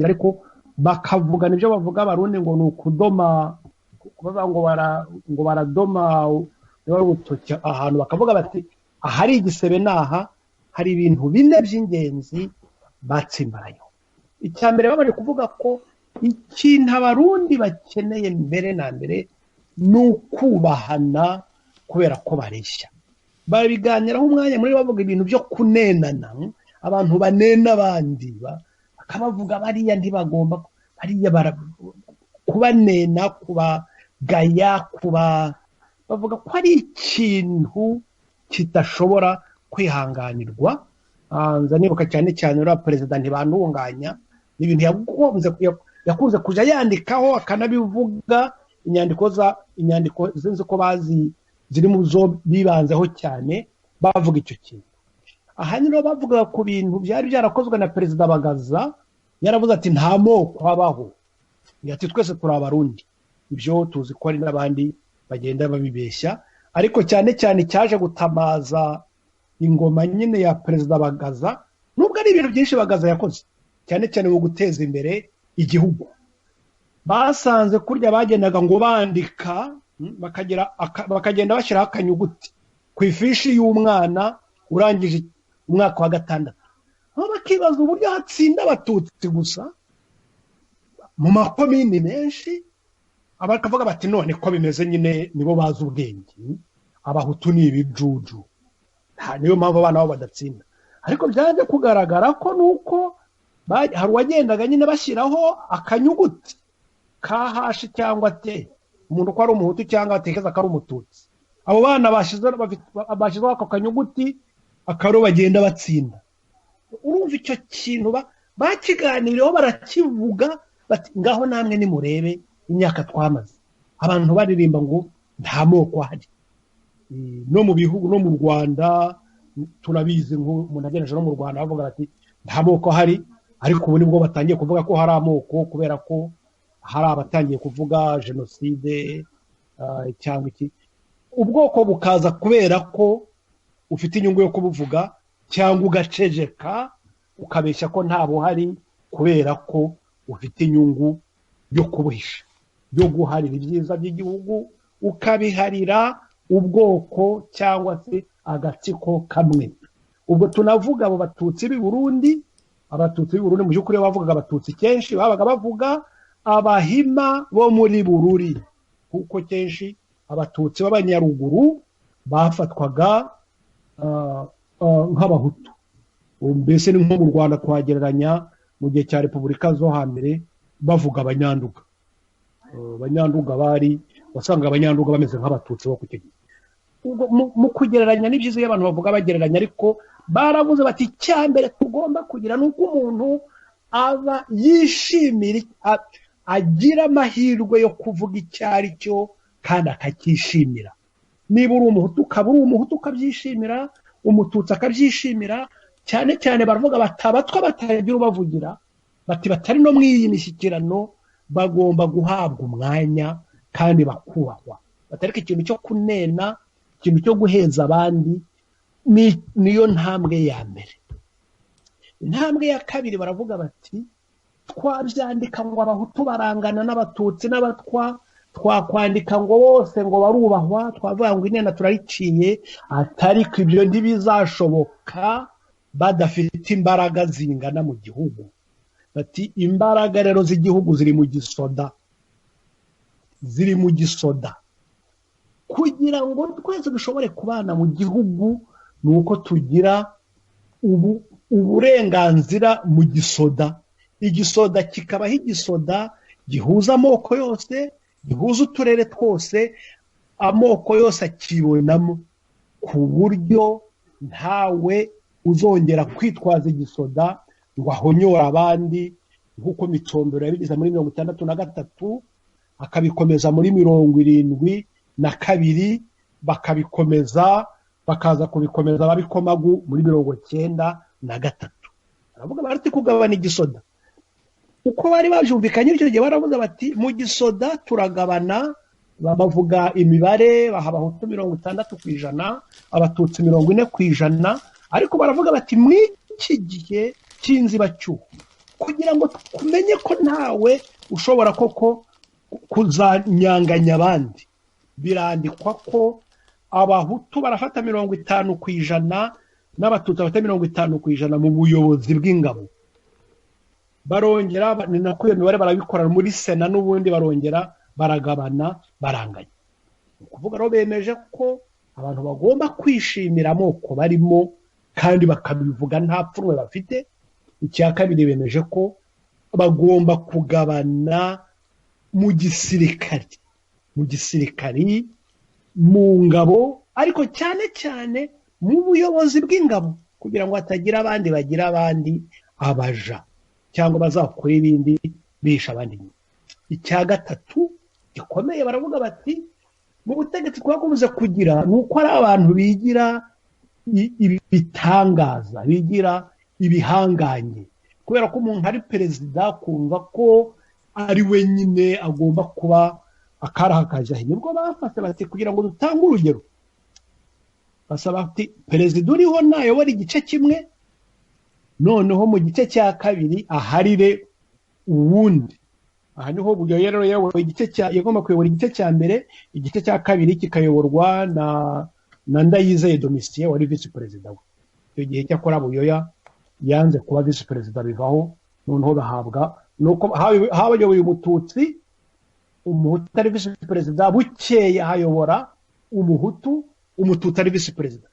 ariko bakavugana ibyo bavuga. Abarundi ngo ni ukudoma, kuvuga ngo baradoma urutoki ahantu, bakavuga bati ahari igisebe naha hari ibintu bine by'ingenzi batsimbarayo. Icya mbere bamaze kuvuga ko ikintu abarundi bakeneye mbere na mbere ni ukubahana, kubera ko bareshya. Babiganiraho umwanya muri bavuga ibintu byo kunenana, abantu banena abandi, bakabavuga bariya ntibagomba, bariya kubanena, kubagaya, bavuga ko ari ikintu kidashobora kwihanganirwa. Nza nibuka cyane uriya perezida ntibantunganya, ni ibintu yagombye yakunze kujya yandikaho akanabivuga inyandiko zinzi ko bazi ziri mu zo bibanzeho cyane bavuga icyo kintu. Ahanini bavuga ku bintu byari byarakozwe na Perezida Bagaza, yaravuze ati nta moko abaho, ati twese turi abarundi. Ibyo tuzi ko ari n'abandi bagenda babibeshya, ariko cyane cyane cyaje gutamaza ingoma nyine ya Perezida Bagaza, nubwo ari ibintu byinshi Bagaza yakoze cyane cyane mu guteza imbere igihugu. Basanze kurya bagendaga ngo bandika bakagenda bashyiraho akanyuguti ku ifishi y'umwana urangije umwaka wa 6, aho bakibaza uburyo hatsinda abatutsi gusa mu makomini menshi. Abakavuga bati none ko bimeze nyine nibo bazi ubwenge, abahutu ni ibijuju, niyo mpamvu abana babo badatsinda. Ariko byaje kugaragara ko nuko hari uwagendaga nyine bashyiraho akanyuguti ka hashi cyangwa te, umuntu ko ari umuhutu cyangwa atekeza ko ari umututsi. Abo bana bashizeho ako kanyuguti akaro bagenda batsinda. Urumva icyo kintu bakiganiriyeho barakivuga bati ngaho namwe nimurebe imyaka twamaze abantu baririmba ngo nta moko ahari. No mu bihugu no mu Rwanda turabizi, umuntu ageneje no mu Rwanda bavuga bati nta moko ahari, ariko ubu nibwo batangiye kuvuga ko hari amoko kubera ko hari abatangiye kuvuga jenoside cyangwa iki. Ubwoko bukaza kubera ko ufite inyungu yo kubuvuga cyangwa ugacejeka ukabeshya ko nta buhari kubera ko ufite inyungu yo kubuhisha, yo guharira ibyiza by'igihugu ukabiharira ubwoko cyangwa se agatsiko kamwe. Ubwo tunavuga abo batutsi b'i Burundi, abatutsi b'i Burundi mu by'ukuri bavugaga abatutsi kenshi babaga bavuga abahima bo muri Bururi, kuko kenshi abatutsi b'abanyaruguru bafatwaga nk'abahutu. Mbese ni nko mu Rwanda twagereranya mu gihe cya Repubulika zo hambere bavuga abanyanduga. Abanyanduga wasanga abanyanduga bameze nk'abatutsi bo kutegeka. Mu kugereranya ni byiza iyo abantu bavuga bagereranya, ariko baravuze bati cyambere tugomba kugira nuko umuntu aba yishimira, agira amahirwe yo kuvuga icyo ari cyo kandi akacyishimira. Niba uri umuhutu ukaba uri umuhutu ukabyishimira, umututsi akabyishimira. Cyane cyane baravuga batabatwa batagira ubavugira, bati batari no mu iyi mishyikirano bagomba guhabwa umwanya kandi bakubahwa, batareka ikintu cyo kunena, ikintu cyo guheza abandi. Niyo ntambwe ya mbere. Intambwe ya kabiri baravuga bati twabyandika ngo abahutu barangana n'abatutsi n'abatwa, twakwandika ngo bose ngo barubahwa, twavuga ngo inena turariciye, atariko ibyo ntibizashoboka badafite imbaraga zingana mu gihugu. Bati imbaraga rero z'igihugu ziri mu gisoda, kugira ngo twese dushobore kubana mu gihugu nuko tugira uburenganzira mu gisoda. Igisoda kikabaho igisoda gihuza amoko yose, gihuza uturere twose, amoko yose akibonamo, ku buryo ntawe uzongera kwitwaza igisoda ngo ahonyora abandi, nk'uko Mitombero yabigize muri 63 akabikomeza muri 72, bakabikomeza bakaza kubikomeza babikomagu muri 93. Baravuga bati kugabana igisoda uko bari babyumvikanye. Icyo gihe baravuga bati mu gisoda turagabana, bavuga imibare, baha abahutu 60%, abatutsi 40%, ariko baravuga bati mw'iki gihe cy'inzibacyuho kugira ngo tumenye ko ntawe ushobora koko kuzanyanganya abandi, birandikwa ko abahutu barafata 50% n'abatutsi bafata 50% mu buyobozi bw'ingabo. Barongera ni nako iyo mibare barabikora muri Sena, n'ubundi barongera baragabana baranganya. Kuvuga rero bemeje ko abantu bagomba kwishimira amoko barimo kandi bakabivuga nta pfunwe bafite. Icya kabiri bemeje ko bagomba kugabana mu gisirikari, mu ngabo, ariko cyane cyane mu buyobozi bw'ingabo, kugira ngo hatagira abandi bagira abandi abaja cyangwa bazakora ibindi bisha abandi. Icya gatatu gikomeye baravuga bati mu butegetsi twakomeza kugira nuko ari abantu bigira ibitangaza, bigira ibihanganye, kubera ko umuntu ari perezida kumva ko ari wenyine agomba kuba akarahakaje. Nibwo bafata bati kugira ngo dutange urugero, basaba ati perezida uriho nayobora igice kimwe, noneho mu gice cya kabiri aharire uwundi. Aha niho Buyoya rero yagomba kuyobora igice cya mbere, igice cya kabiri kikayoborwa na Ndayizeye Domitien wari visi perezida we. Icyo gihe cyakora Buyoya yanze kuba visi perezida bivaho, noneho bahabwa nuko habayoboye umututsi, umuhutu ari visi perezida, bukeye hayobora umuhutu, umututsi ari visi perezida.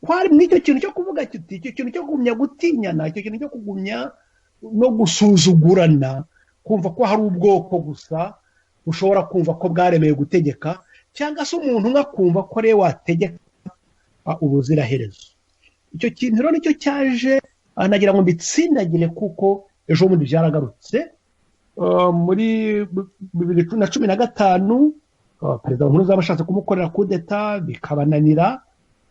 Kwari muri icyo kintu cyo kuvuga kiti, icyo kintu cyo kugumya gutinyana, icyo kintu cyo kugumya no gusuzugurana, kumva ko hari ubwoko gusa ushobora kumva ko bwaremeye gutegeka, cyangwa se umuntu umwe akumva ko rero wategeka ubuziraherezo. Icyo kintu rero nicyo cyaje nagira ngo mbitsindagire, kuko ejo bundi byaragarutse muri 2015 perezida Nkurunziza bashatse kumukorera kudeta bikabananira,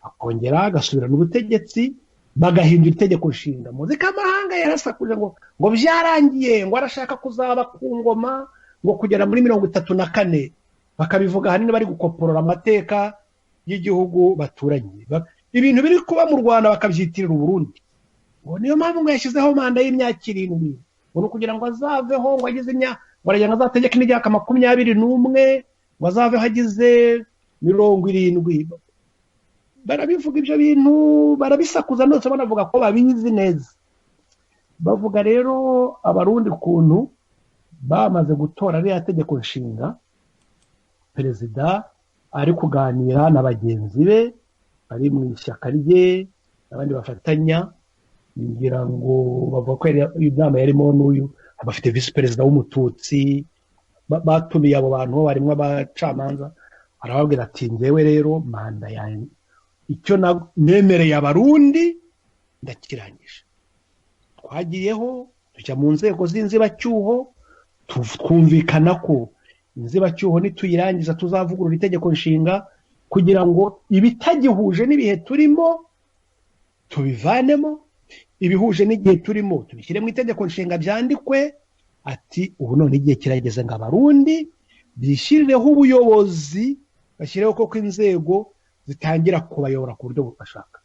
akongera agasubirana ubutegetsi, bagahindura itegeko nshinga. Muzi ko amahanga yarasakuje ngo byarangiye, ngo arashaka kuzaba ku ngoma ngo kugera muri 34, bakabivuga hanini bari gukoporora amateka y'igihugu baturanye. Ibintu biri kuba mu Rwanda bakabyitirira Burundi, ngo niyo mpamvu ngo yashyizeho manda y'imyaka 7, ngo kugira ngo azaveho, ngo agize imyaka, baragira ngo azategeke n'imyaka 21, ngo azaveho agize 70. Barabivuga ibyo bintu, barabisakuza ndetse banavuga ko babizi neza. Bavuga rero abarundi kuntu bamaze gutora ariya tegeko nshinga, perezida ari kuganira na bagenzi be bari mu ishyaka rye n'abandi bafatanya, ngira ngo bavuga ko inama yarimo n'uyu abafite visi perezida w'umututsi, batumiye abo bantu barimo abacamanza, arababwira ati njyewe rero manda yanjye icyo nemereye abarundi ndakirangije. Twagiyeho tujya mu nzego z'inzibacyuho, twumvikana ko inzibacyuho nituyirangiza tuzavugurura itegeko nshinga kugira ngo ibitagihuje n'ibihe turimo tubivanemo, ibihuje n'igihe turimo tubishyire mu itegeko nshinga byandikwe. Ati ubu none igihe kirageze ngo abarundi bishyirireho ubuyobozi, bashyireho koko inzego zitangira kubayobora ku buryo bashaka.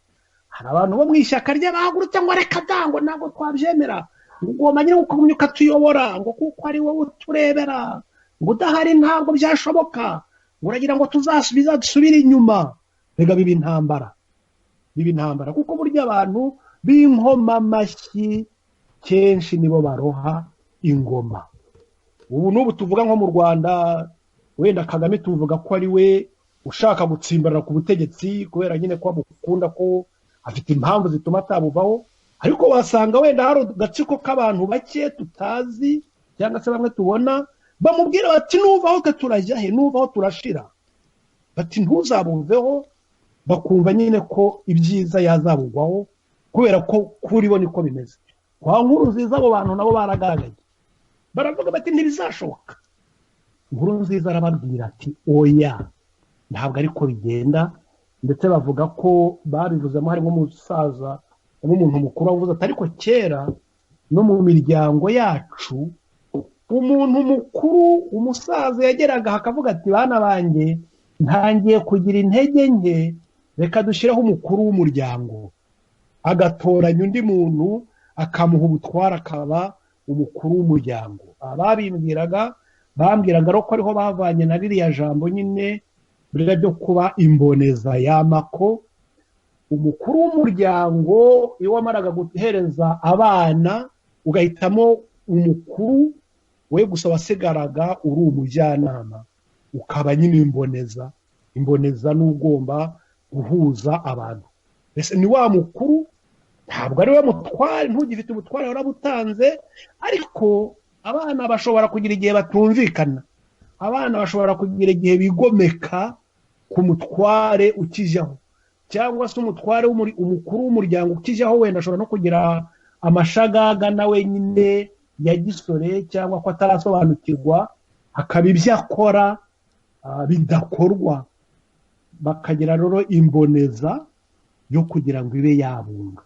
Hari abantu bo mu ishyaka ry'abahagurutse ngo reka dango ntabwo twabyemera, ngo ugomba nyine gukomya ukatuyobora, ngo kuko ari wowe uturebera, ngo udahari ntabwo byashoboka, ngo uragira ngo tuzasubire inyuma. Rega biba intambara, kuko burya abantu b'inkoma amashyi kenshi nibo baroha ingoma. Ubu n'ubu tuvuga nko mu Rwanda, wenda Kagame tuvuga ko ari we ushaka gutsimbarara ku butegetsi kubera nyine ko amukunda, ko afite impamvu zituma atabuvaho, ariko wasanga wenda hari agatsiko k'abantu bake tutazi cyangwa se bamwe tubona bamubwira bati nuvaho twe turajya he, nuvaho turashira, bati ntuzabumveho, bakumva nyine ko ibyiza yazabugwaho kubera ko kuri bo niko bimeze. Kwa Nkurunziza abo bantu nabo baragaragaye, baravuga bati ntibizashoboka. Nkurunziza arababwira ati oya, ntabwo ariko bigenda, ndetse bavuga ko babivuzemo harimo umusaza n'umuntu mukuru wavuze ati ariko kera no mu miryango yacu umuntu mukuru, umusaza yageraga akavuga ati bana banjye ntangiye kugira intege nke, reka dushyireho umukuru w'umuryango, agatoranya undi muntu akamuha ubutwara akaba umukuru w'umuryango. Ababimbwiraga bambwiraga ko ariho bavanye na ririya jambo nyine byo kuba imboneza y'amako. Umukuru w'umuryango iyo wamaraga guhereza abana ugahitamo umukuru, we gusa wasigaraga uri umujyanama, ukaba nyine imboneza n'ugomba guhuza abantu. Mbese ni wa mukuru, ntabwo ari we mutware, ntugifite ubutware warabutanze. Ariko abana bashobora kugira igihe batumvikana, abana bashobora kugira igihe bigomeka ku mutware ukijyaho, cyangwa se umutware umukuru w'umuryango ukijyaho wenda ashobora no kugira amashagaga na wenyine ya gisore cyangwa ko atarasobanukirwa hakaba ibyo akora bidakorwa, bakagira rero imboneza yo kugira ngo ibe yabunga.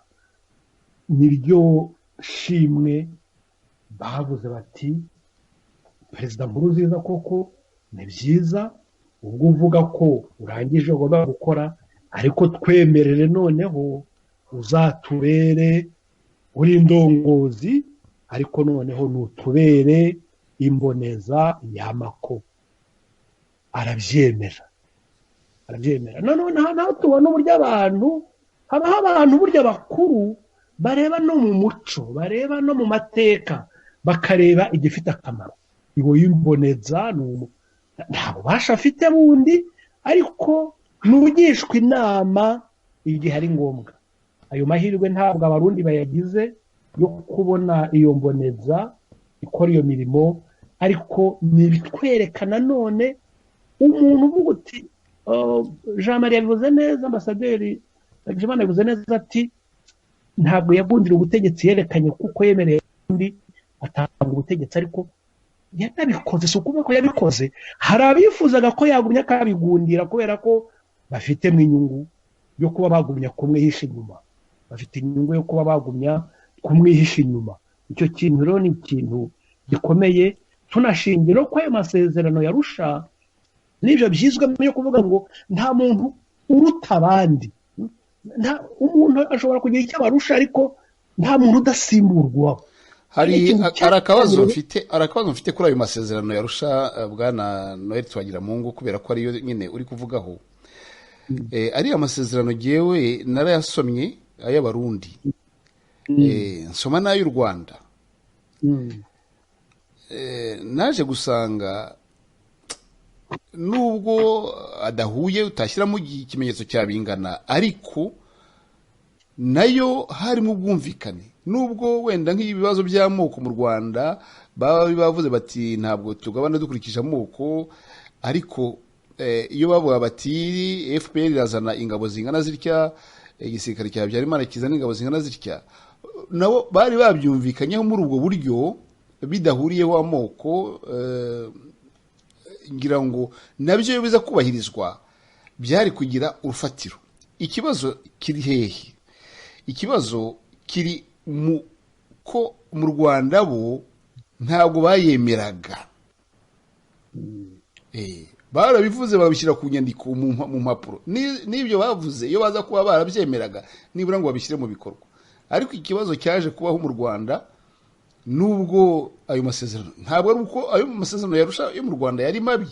Niryo shimwe bavuze bati perezida Nkurunziza koko ni byiza ubwo uvuga ko urangije ugomba gukora, ariko twemerere noneho uzatubere uri indongozi, ariko noneho nutubere imboneza y'amako. Arabyemera. Noneho naho tubona uburyo abantu, habaho abantu burya bakuru bareba no mu muco, bareba no mu mateka, bakareba igifite akamaro. Ibo y'imboneza nta bubasha afite bundi, ariko nugishwa inama igihe ari ngombwa. Ayo mahirwe ntabwo abarundi bayagize yo kubona iyo mboneza ikora iyo mirimo, ariko nibitwerekana none umuntu uvuga uti Jean Marie yabivuze neza, ambasaderi Jean yabivuze neza ati ntabwo yagundira ubutegetsi, yerekanye kuko yemereye undi atanga ubutegetsi, ariko yanabikoze. Si ukuvuga ko yabikoze, hari abifuzaga ko yagumya akabigundira kubera ko bafitemo inyungu yo kuba bagumya kumwihisha inyuma, bafite inyungu yo kuba bagumya kumwihisha inyuma. Icyo kintu rero ni ikintu gikomeye, tunashingira ko ayo masezerano yarusha n'ibyo byizwe yo kuvuga ngo nta muntu uruta abandi, umuntu ashobora kugira icyo abarusha, ariko nta muntu udasimburwaho. hari akabazo mfite kuri ayo masezerano yarusha, bwana Noel Twagiramungu, kubera ko ariyo nyine uri kuvugaho. Ari amasezerano jewe narayasomye ay'abarundi, nsoma n'ay'u Rwanda. Naje gusanga nubwo adahuye utashyiramo ikimenyetso cyabingana, ariko nayo harimo ubwumvikane. Nubwo wenda nk'ibibazo by'amoko mu Rwanda baba bavuze bati ntabwo tugabana dukurikije amoko, ariko iyo bavuga bati FPR irazana ingabo zingana zitya, igisirikare cya Habyarimana kizana ingabo zingana zitya, nabo bari babyumvikanyeho muri ubwo buryo bidahuriyeho amoko. Ngira ngo nabyo biza kubahirizwa byari kugira urufatiro. Ikibazo kiri hehe? Ikibazo kiri ko mu Rwanda bo ntabwo bayemeraga. Barabivuze babishyira ku nyandiko mu mpapuro, n'ibyo bavuze iyo baza kuba barabyemeraga nibura ngo babishyire mu bikorwa. Ariko ikibazo cyaje kubaho mu Rwanda, nubwo ayo masezerano, ntabwo ari uko ayo masezerano yarusha yo mu Rwanda yari mabi,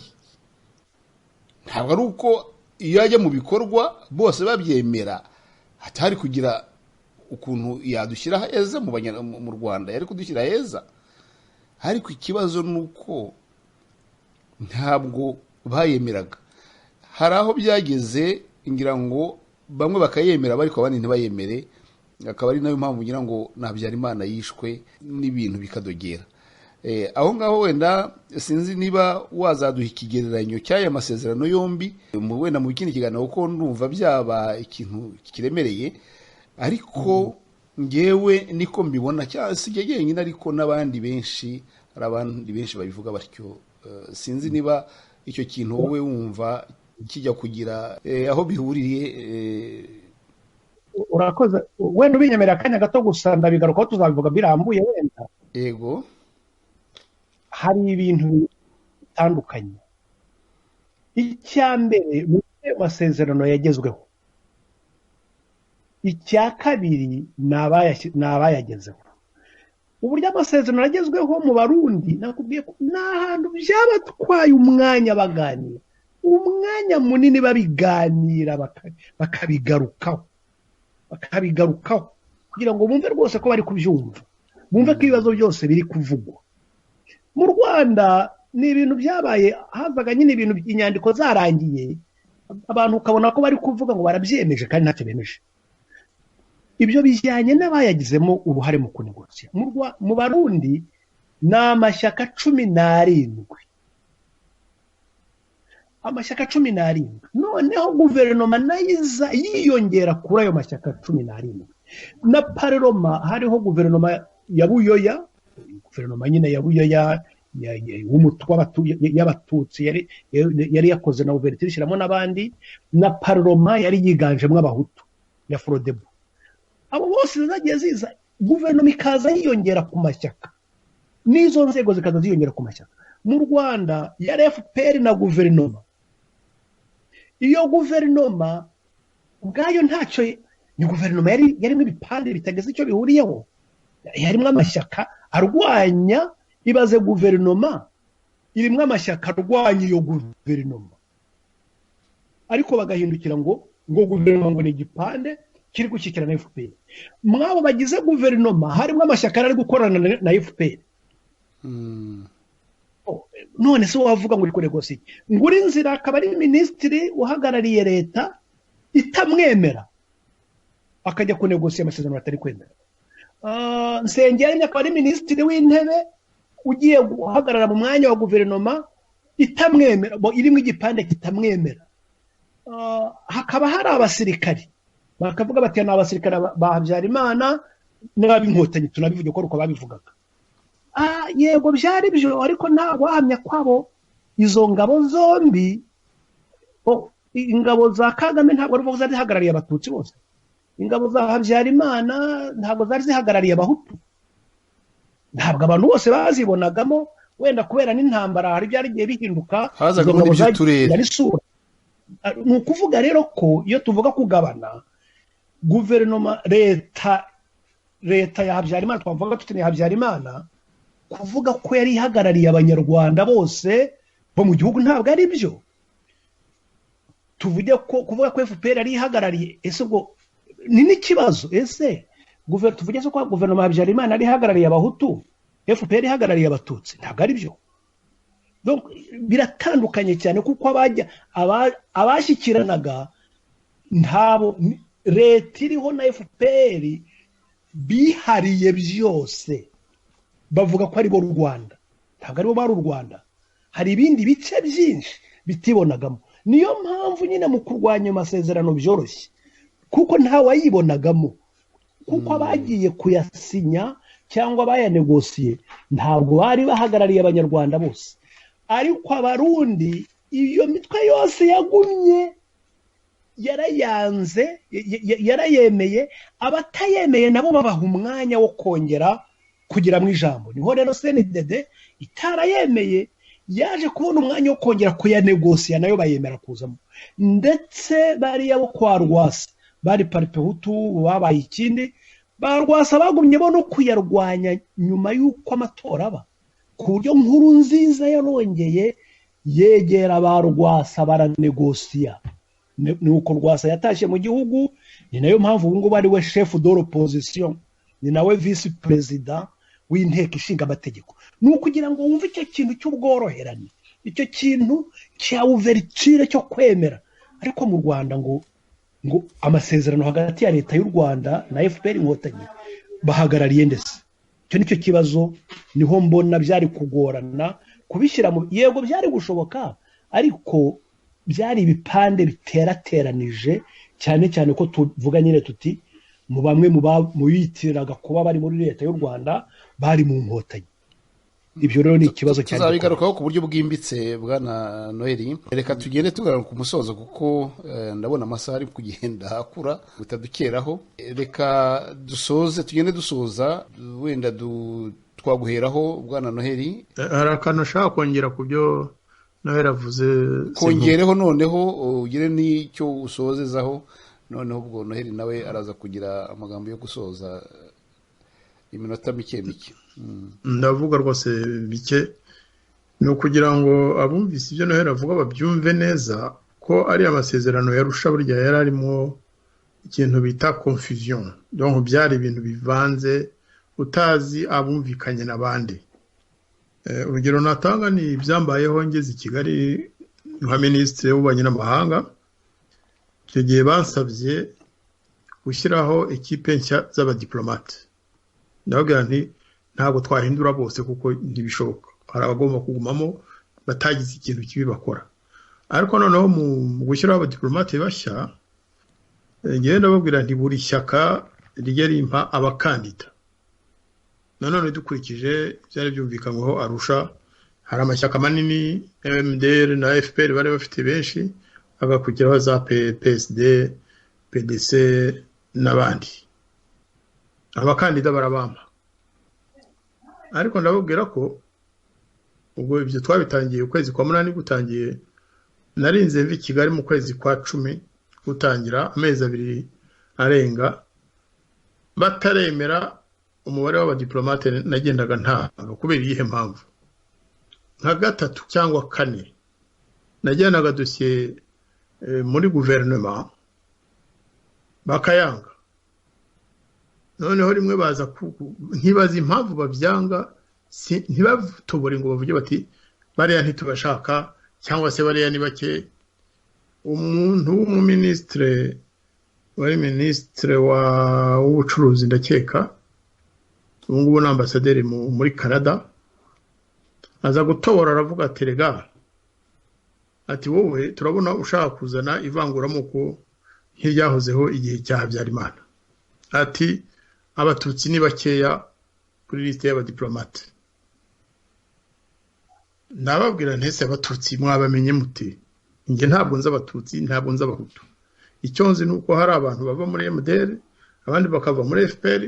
ntabwo ari uko iyo ajya mu bikorwa bose babyemera hatari kugira ukuntu yadushyira heza mu Rwanda, yari kudushyira heza. Ariko ikibazo nuko ntabwo bayemeraga. Hari aho byageze ngira ngo bamwe bakayemera ariko abandi ntibayemere, akaba ari nayo mpamvu ngira ngo na Habyarimana yishwe n'ibintu bikadogera. Aho ngaho wenda sinzi niba wazaduha ikigereranyo cy'aya masezerano yombi wenda mu kindi kiganiro, kuko ndumva byaba ikintu kiremereye, ariko ngewe niko mbibona. Si jye jyenyine, ariko n'abandi benshi, hari abandi benshi babivuga batyo. Sinzi niba icyo kintu wowe wumva kijya kugira aho bihuriye. Urakoze. Wenda ubinyemerera akanya gato gusa ndabigarukaho, tuzabivuga birambuye. Wenda yego, hari ibintu bitandukanye. Icya mbere mu masezerano yagezweho, icya kabiri ni abayagezeho. Uburyo amasezerano yagezweho mu Barundi, nakubwiye ko n'ahantu byabatwaye umwanya baganira, umwanya munini babiganira, bakabigarukaho kugira ngo bumve rwose ko bari kubyumva, bumve ko ibibazo byose biri kuvugwa. Mu Rwanda ni ibintu byabaye, hazaga nyine ibintu inyandiko zarangiye, abantu ukabona ko bari kuvuga ngo barabyemeje kandi ntacyo bemeje. Ibyo bijyanye n'abayagizemo uruhare mu kunegosiya. Mu Barundi ni amashyaka 17, amashyaka 17. Noneho guverinoma nayiza yiyongera kuri ayo mashyaka 17. Na parlement hariho guverinoma ya Buyoya, guverinoma nyine w'umutwe y'abatutsi yari yakoze na ouverture ishyiramo n'abandi, na parlement yari yiganjemo abahutu ya Frodebu. Abo bose zagiye ziza, guverinoma ikaza yiyongera ku mashyaka, n'izo nzego zikaza ziyongera ku mashyaka. Mu Rwanda ya FPR na guverinoma, iyo guverinoma ubwayo ntacyo, ni guverinoma yarimo ibipande bitageze icyo bihuriyeho, yarimo amashyaka arwanya. Ibaze guverinoma irimo amashyaka arwanya iyo guverinoma, ariko bagahindukira ngo guverinoma ngo ni igipande kiri gushyikira na FPR. Mwabo bagize guverinoma harimo amashyaka ari gukorana na FPR. None se wavuga ngo ikore gose ngo uri nzira akaba ari minisitiri uhagarariye leta itamwemera akajya kunegosiya amasezerano atari kwemera. Nsengeri akaba ari minisitiri w'intebe ugiye guhagarara mu mwanya wa guverinoma itamwemera, irimo igipande kitamwemera. Hakaba hari abasirikari bakavuga bati ni abasirikare ba Habyarimana n'ab'inkotanyi, tunabivuge ko uko babivugaga. Yego byari byo, ariko nta wahamya kwabo izo ngabo zombi. Ingabo za Kagame ntabwo ruvuga zari zihagarariye abatutsi bose, ingabo za Habyarimana ntabwo zari zihagarariye abahutu. Ntabwo abantu bose bazibonagamo, wenda kubera n'intambara hari byari giye bihinduka, hazaga muri by'uturere. Ni ukuvuga rero ko iyo tuvuga kugabana guverinoma, leta ya Habyarimana, twavuga tuti ni Habyarimana, kuvuga ko yari ihagarariye abanyarwanda bose bo mu gihugu ntabwo ari byo. Tuvuge ko kuvuga ko FPR ari ihagarariye, ese ubwo ni n'ikibazo. Ese tuvuge ko guverinoma ya Habyarimana ari ihagarariye abahutu, FPR ihagarariye abatutsi, ntabwo ari byo. Donc biratandukanye cyane, kuko abashyikiranaga ntabo leta iriho na FPR bihariye byose, bavuga ko ari bo Rwanda, ntabwo ari bo bari u Rwanda. Hari ibindi bice byinshi bitibonagamo. Niyo mpamvu nyine mu kurwanya amasezerano byoroshye, kuko ntawayibonagamo, kuko abagiye kuyasinya cyangwa bayanegosiye ntabwo bari bahagarariye abanyarwanda bose. Ariko abarundi iyo mitwe yose yagumye yarayanze, yarayemeye, abatayemeye nabo babaha umwanya wo kongera kugira mu ijambo. Niho rero CNDD itarayemeye yaje kubona umwanya wo kongera kuyanegosiya, nayo bayemera kuzamo. Ndetse bariya bo kwa Rwasa bari Parti Hutu babaye ikindi, ba Rwasa bagumye bo no kuyarwanya nyuma y'uko amatora aba, ku buryo Nkurunziza yarongeye yegera ba Rwasa baranegosiya. Ni uko Rwasa yatashye mu gihugu, ni nayo mpamvu ubu ngubu ari we chef de l'opposition, ni nawe vice president w'inteko ishinga amategeko. Ni ukugira ngo wumve icyo kintu cy'ubworoherane, icyo kintu cya ouverture cyo kwemera. Ariko mu Rwanda ngo amasezerano hagati ya leta y'u Rwanda na FPR inkotanyi bahagarariye ndetse. Icyo nicyo kibazo, niho mbona byari kugorana kubishyira mu, yego byari gushoboka, ariko byari ibipande biterateranije, cyane cyane ko tuvuga nyine tuti mu bamwe mu bitiriraga kuba bari muri leta y'u Rwanda bari mu nkotanyi. Ibyo rero ni ikibazo cyane. Tuzabigarukaho ku buryo bwimbitse bwana Noheli. Reka tugende tugaruka ku musozo, kuko ndabona amasaha ari kugenda akura utadukeraho. Reka tugende dusoza, wenda twaguheraho bwana Noheli. Hari akantu ushaka kongera ku byo Noheli avuze? Kongereho noneho ugire n'icyo usozezaho, noneho ubwo Noheli nawe araza kugira amagambo yo gusoza iminota mike. Ndavuga rwose bike, ni ukugira ngo abumvise ibyo Noheli avuga babyumve neza ko ari amasezerano yarusha burya yari arimo ikintu bita confusion. Donc byari ibintu bivanze, utazi abumvikanye n'abandi. Urugero natanga ni ibyambayeho ngeze i Kigali nka minisitiri w'ububanyi n'amahanga. Icyo gihe bansabye gushyiraho ekipe nshya z'abadiplomate. Ndababwira nti ntabwo twahindura bose kuko ntibishoboka, hari abagomba kugumamo batagize ikintu kibi bakora. Ariko noneho mu gushyiraho abadiplomate bashya, ngenda babwira nti buri shyaka rijye rimpa abakandida. nanone dukurikije byari byumvikanyweho Arusha hari amashyaka manini MDR na FPR bari bafite benshi agakurikiraho za PSD PDC n'abandi abakandida barabamba ariko ndababwira ko ubwo ibyo twabitangiye ukwezi kwa munani gutangiye narinze mvi Kigali mu kwezi kwa 10 gutangira amezi 2 arenga bataremera umubare w'abadiplomate nagendaga ntaga kubera iyihe mpamvu nka 3 cyangwa 4 nagendaga dosiye muri guverinoma bakayanga noneho rimwe baza ntibaza impamvu bavyanga ntibatobore ngo bavuge bati bariya ntitubashaka cyangwa se bariya ni bake umuntu w'umuministre wari ministre w'ubucuruzi ndakeka ubu ngubu ni ambasaderi muri Canada aza gutobora aravuga ati rega ati wowe turabona ushaka kuzana ivanguramoko nk'iryahozeho igihe cya Habyarimana ati abatutsi ni bakeya kuri liste y'abadiplomate nababwira ntese abatutsi mwabamenye muti nge ntabwo nzi abatutsi ntabwo nzi abahutu icyo nzi nuko hari abantu bava muri MDR abandi bakava muri FPR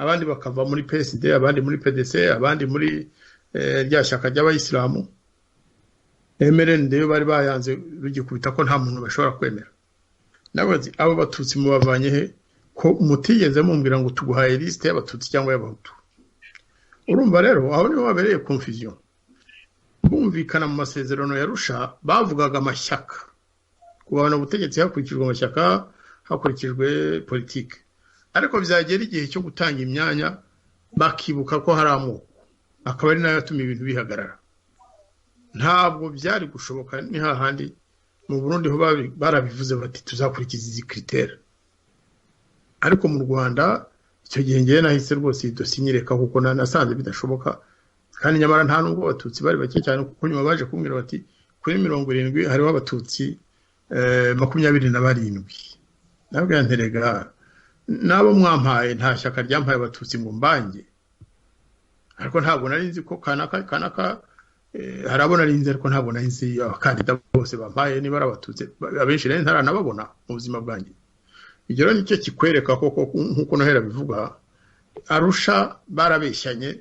abandi bakava muri PSD abandi muri PDC abandi muri rya shyaka ry'abayisilamu MRND bari bayanze rugikubita ko nta muntu bashobora kwemera nabazi abo batutsi mubavanye he ko mutigeze mumbwira ngo tuguhaye liste y'abatutsi cyangwa y'abahutu urumva rero aho niho wabereye confusion bumvikana mu masezerano yarusha bavugaga amashyaka kubana ubutegetsi hakurikijwe amashyaka hakurikijwe politike ariko byagera igihe cyo gutanga imyanya bakibuka ko hari amoko akaba ari nayo atuma ibintu bihagarara ntabwo byari gushoboka ni hahandi mu Burundi ho barabivuze bati tuzakurikiza izi critère ariko mu Rwanda icyo gihe ngiye nahise rwose dosinyireka kuko nasanze bidashoboka kandi nyamara nta nubwo abatutsi bari bake cyane kuko nyuma baje kumbwira bati kuri 70 hariho abatutsi 27 nabwo yanterega nabo mwampaye nta shyaka ryampaye abatutsi ngo mbange ariko ntabwo nari nzi ko kanaka harabona rinze ariko ntabwo nari nzi abakandida bose bampaye niba ari abatutsi abenshi rero ntaranababona mu buzima bwanjye igero nicyo kikwereka koko nkuko nohera bivuga Arusha barabeshyanye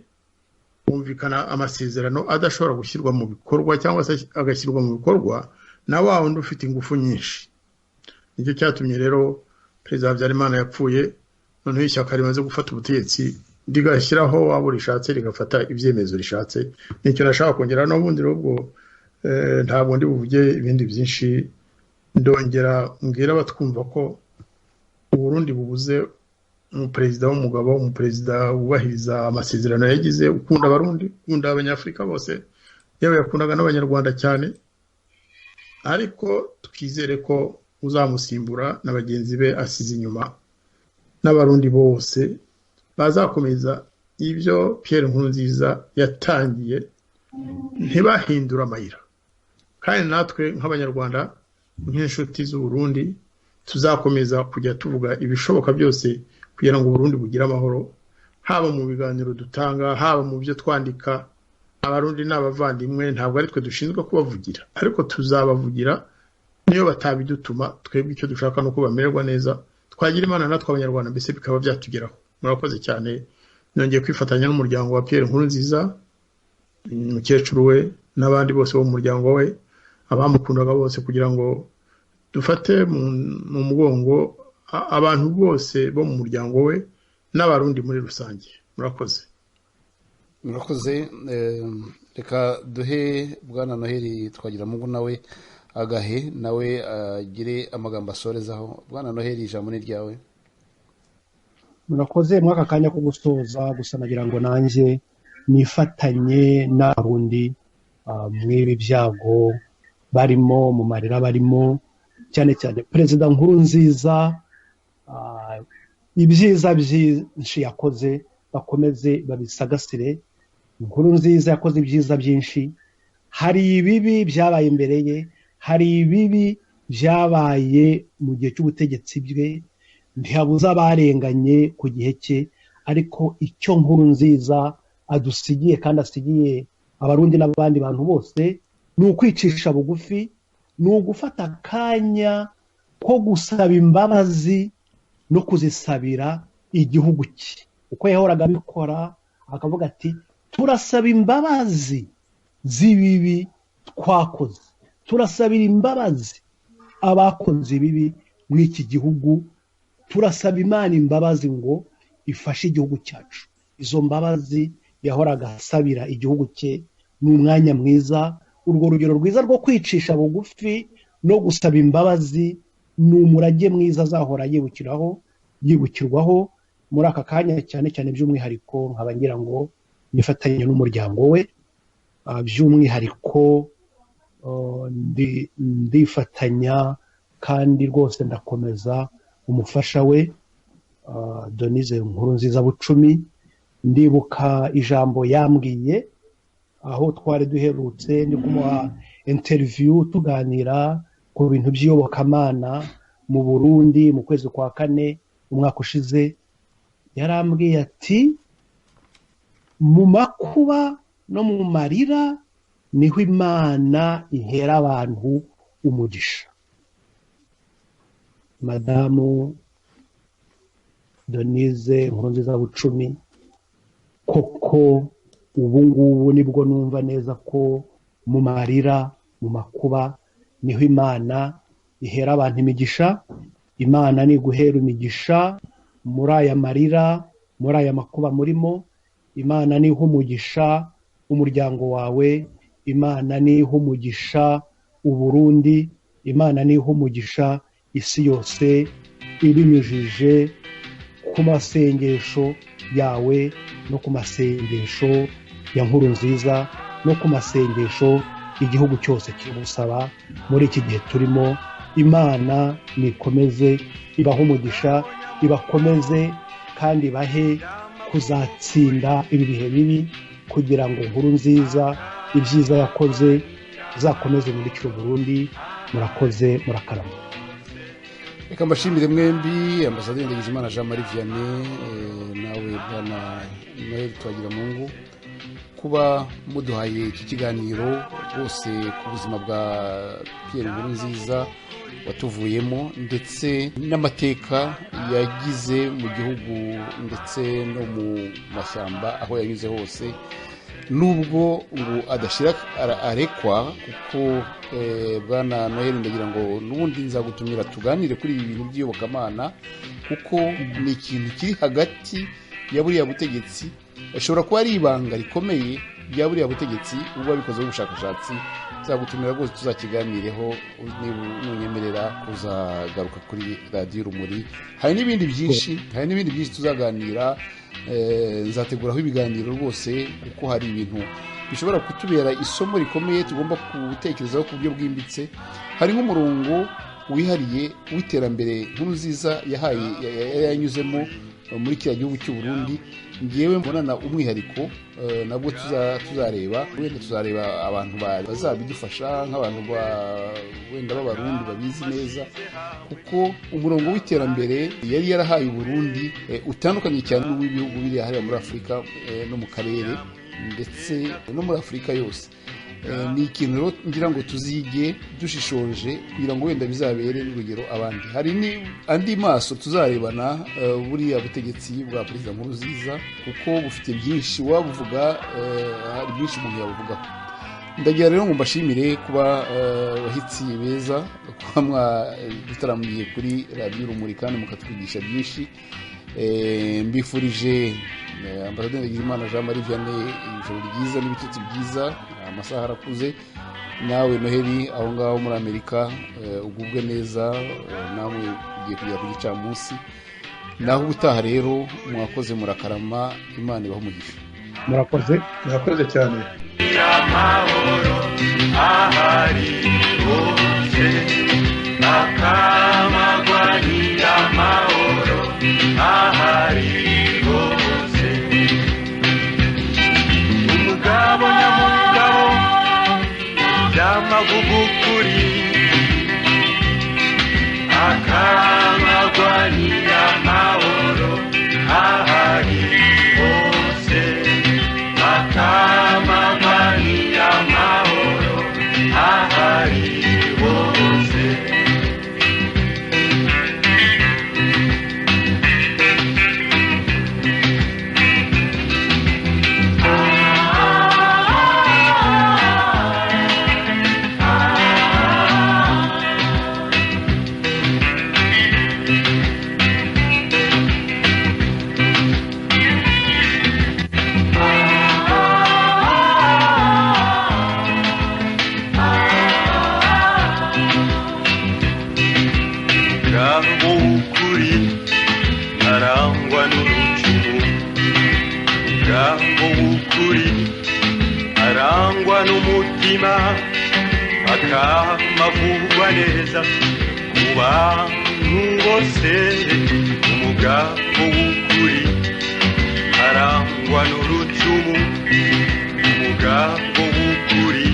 kumvikana amasezerano adashobora gushyirwa mu bikorwa cyangwa se agashyirwa mu bikorwa na wa wundi ufite ingufu nyinshi nicyo cyatumye rero Perezida Habyarimana yapfuye noneho ishyaka rimaze gufata ubutegetsi rigashyiraho wabo rishatse rigafata ibyemezo rishatse nicyo nashaka kongera no bundi rubwo ntabwo ndi buvuge ibindi byinshi ndongera mbwira batwumva ko Burundi bubuze umuperezida w'umugabo umuperezida wubahiriza amasezerano yagize ukunda abarundi ukunda abanyafrika bose yewe yakundaga n'abanyarwanda cyane ariko tukizere ko uzamusimbura na bagenzi be asize inyuma n'abarundi bose bazakomeza ibyo Pierre Nkurunziza yatangiye ntibahindura amayira kandi natwe nk'abanyarwanda nk'inshuti z'u Burundi tuzakomeza kujya tuvuga ibishoboka byose kugira ngo Burundi bugire amahoro haba mu biganiro dutanga haba mu byo twandika abarundi n'abavandimwe ntabwo ari twe dushinzwe kubavugira ariko tuzabavugira niyo batabidutuma twebwe icyo dushaka no kubamererwa neza twagira imana natwe abanyarwanda mbese bikaba byatugeraho murakoze cyane nongeye kwifatanya n'umuryango wa Pierre Nkurunziza umukecuru we n'abandi bose bo mu muryango we abamukundaga bose kugira ngo dufate mu mugongo abantu bose bo mu muryango we n'abarundi muri rusange murakoze reka duhe bwana Noheli twagira mungu nawe agahe nawe agire amagambo asorezaho bwana Noheli ijambo ni ryawe murakoze mwaka kanya ko gusoza gusa nagira ngo nanjye nifatanye n'abarundi mw'ibi byago barimo mu marira barimo cyane cyane Perezida Nkurunziza ibyiza byinshi yakoze bakomeze babisagasire Nkurunziza yakoze ibyiza byinshi hari ibibi byabaye imbere ye hari ibibi byabaye mu gihe cy'ubutegetsi bwe ntihabuza abarenganye ku gihe cye ariko icyo nkuru nziza adusigiye kandi asigiye abarundi n'abandi bantu bose ni ukwicisha bugufi, ni ugufata akanya ko gusaba imbabazi no kuzisabira igihugu cye. Uko yahoraga abikora akavuga ati turasaba imbabazi z'ibibi twakoze, turasabira imbabazi abakoze ibibi muri iki gihugu, turasaba Imana imbabazi ngo ifashe igihugu cyacu. Izo mbabazi yahoraga asabira igihugu cye ni umwanya mwiza. Urwo rugero rwiza rwo kwicisha bugufi no gusaba imbabazi ni umurage mwiza azahora yibukirwaho muri aka kanya, cyane cyane by'umwihariko nkaba ngira ngo nifatanye n'umuryango we, by'umwihariko ndifatanya kandi rwose ndakomeza umufasha we Denise Nkurunziza Bucumi. Ndibuka ijambo yambwiye aho twari duherutse ndi kumuha interview tuganira ku bintu by'iyobokamana mu Burundi mu kwezi kwa kane umwaka ushize. Yarambwiye ati mu makuba no mu marira niho Imana ihera abantu umugisha. Madamu Denise Nkurunziza Bucumi, koko ubu ngubu nibwo numva neza ko mu marira mu makuba niho Imana ihera abantu imigisha. Imana ni guhera imigisha muri aya marira, muri aya makuba murimo. Imana ni umugisha umuryango wawe, Imana ni umugisha Uburundi, Imana ni umugisha isi yose, ibinyujije ku masengesho yawe no ku masengesho ya Nkurunziza no ku masengesho igihugu cyose kiri gusaba muri iki gihe turimo. Imana nikomeze ibaho umugisha, ibakomeze kandi bahe kuzatsinda ibi bihe bibi, kugira ngo Nkurunziza ibyiza yakoze zakomeze muri cyo Burundi. Murakoze, murakarama. Reka mbashimire mwembi, Ambasaderi Ndagijimana Jean Marie Vianney nawe Bwana Noel Twagiramungu, kuba muduhaye iki kiganiro bose ku buzima bwa Pierre Nkurunziza watuvuyemo, ndetse n'amateka yagize mu gihugu ndetse no mu mashyamba aho yanyuze hose, nubwo ngo adashira arekwa. Kuko Bwana Noel ndagira ngo n'ubundi nzagutumira tuganire kuri ibi bintu by'iyobokamana, kuko ni ikintu kiri hagati ya buriya butegetsi, ashobora kuba ari ibanga rikomeye rya buriya butegetsi ubwo abikozeho ubushakashatsi. Nzagutumira rwose tuzakiganireho, nunyemerera kuzagaruka kuri radiyo Urumuri. Hari n'ibindi byinshi tuzaganira. Nzateguraho ibiganiro rwose, kuko hari ibintu bishobora kutubera isomo rikomeye tugomba gutekerezaho ku buryo bwimbitse. Hari nk'umurongo wihariye w'iterambere Nkurunziza yanyuzemo muri kiriya gihugu cy'u Burundi. Ngewe mbonana umwihariko nabwo tuzareba, wenda tuzareba abantu bazabidufasha nk'abantu wenda b'abarundi babizi neza, kuko umurongo w'iterambere yari yarahaye Burundi utandukanye cyane n'uw'ibihugu biri hariya muri Afurika no mu karere ndetse no muri Afurika yose. Ni ikintu rero ngira ngo tuzige dushishoje, kugira ngo wenda bizabere n'urugero abandi. Hari andi maso tuzarebana buriya butegetsi bwa Perezida Nkurunziza, kuko bufite byinshi wabuvuga, hari byinshi umuntu yabuvugaho. Ndagira rero ngo mbashimire kuba abahitsi beza, kuba mwadutaramiye kuri radiyo Urumuri kandi mukatwigisha byinshi. Mbifurije Ambasaderi Ndagijimana Jean Marie Vianney ijoro ryiza n'ibitutsi byiza. Amasaha arakuze. Nawe Noheli aho ngaho muri Amerika ugubwe neza, nawe ugiye kujya ku gicamunsi. Naho ubutaha rero mwakoze, murakarama. Imana ibaho umugisha. murakoze cyane. Amahoro ahari hose, akamagwanira amahoro ahari hose. Umugabo nyamugabo by'amagugukuri, akamagwanira amahoro ahari w'ukuri arangwa n'urucumu umugabo w'ukuri arangwa n'umutima akamavugwa neza ku bantu bose umugabo w'ukuri arangwa n'urucumu umugabo w'ukuri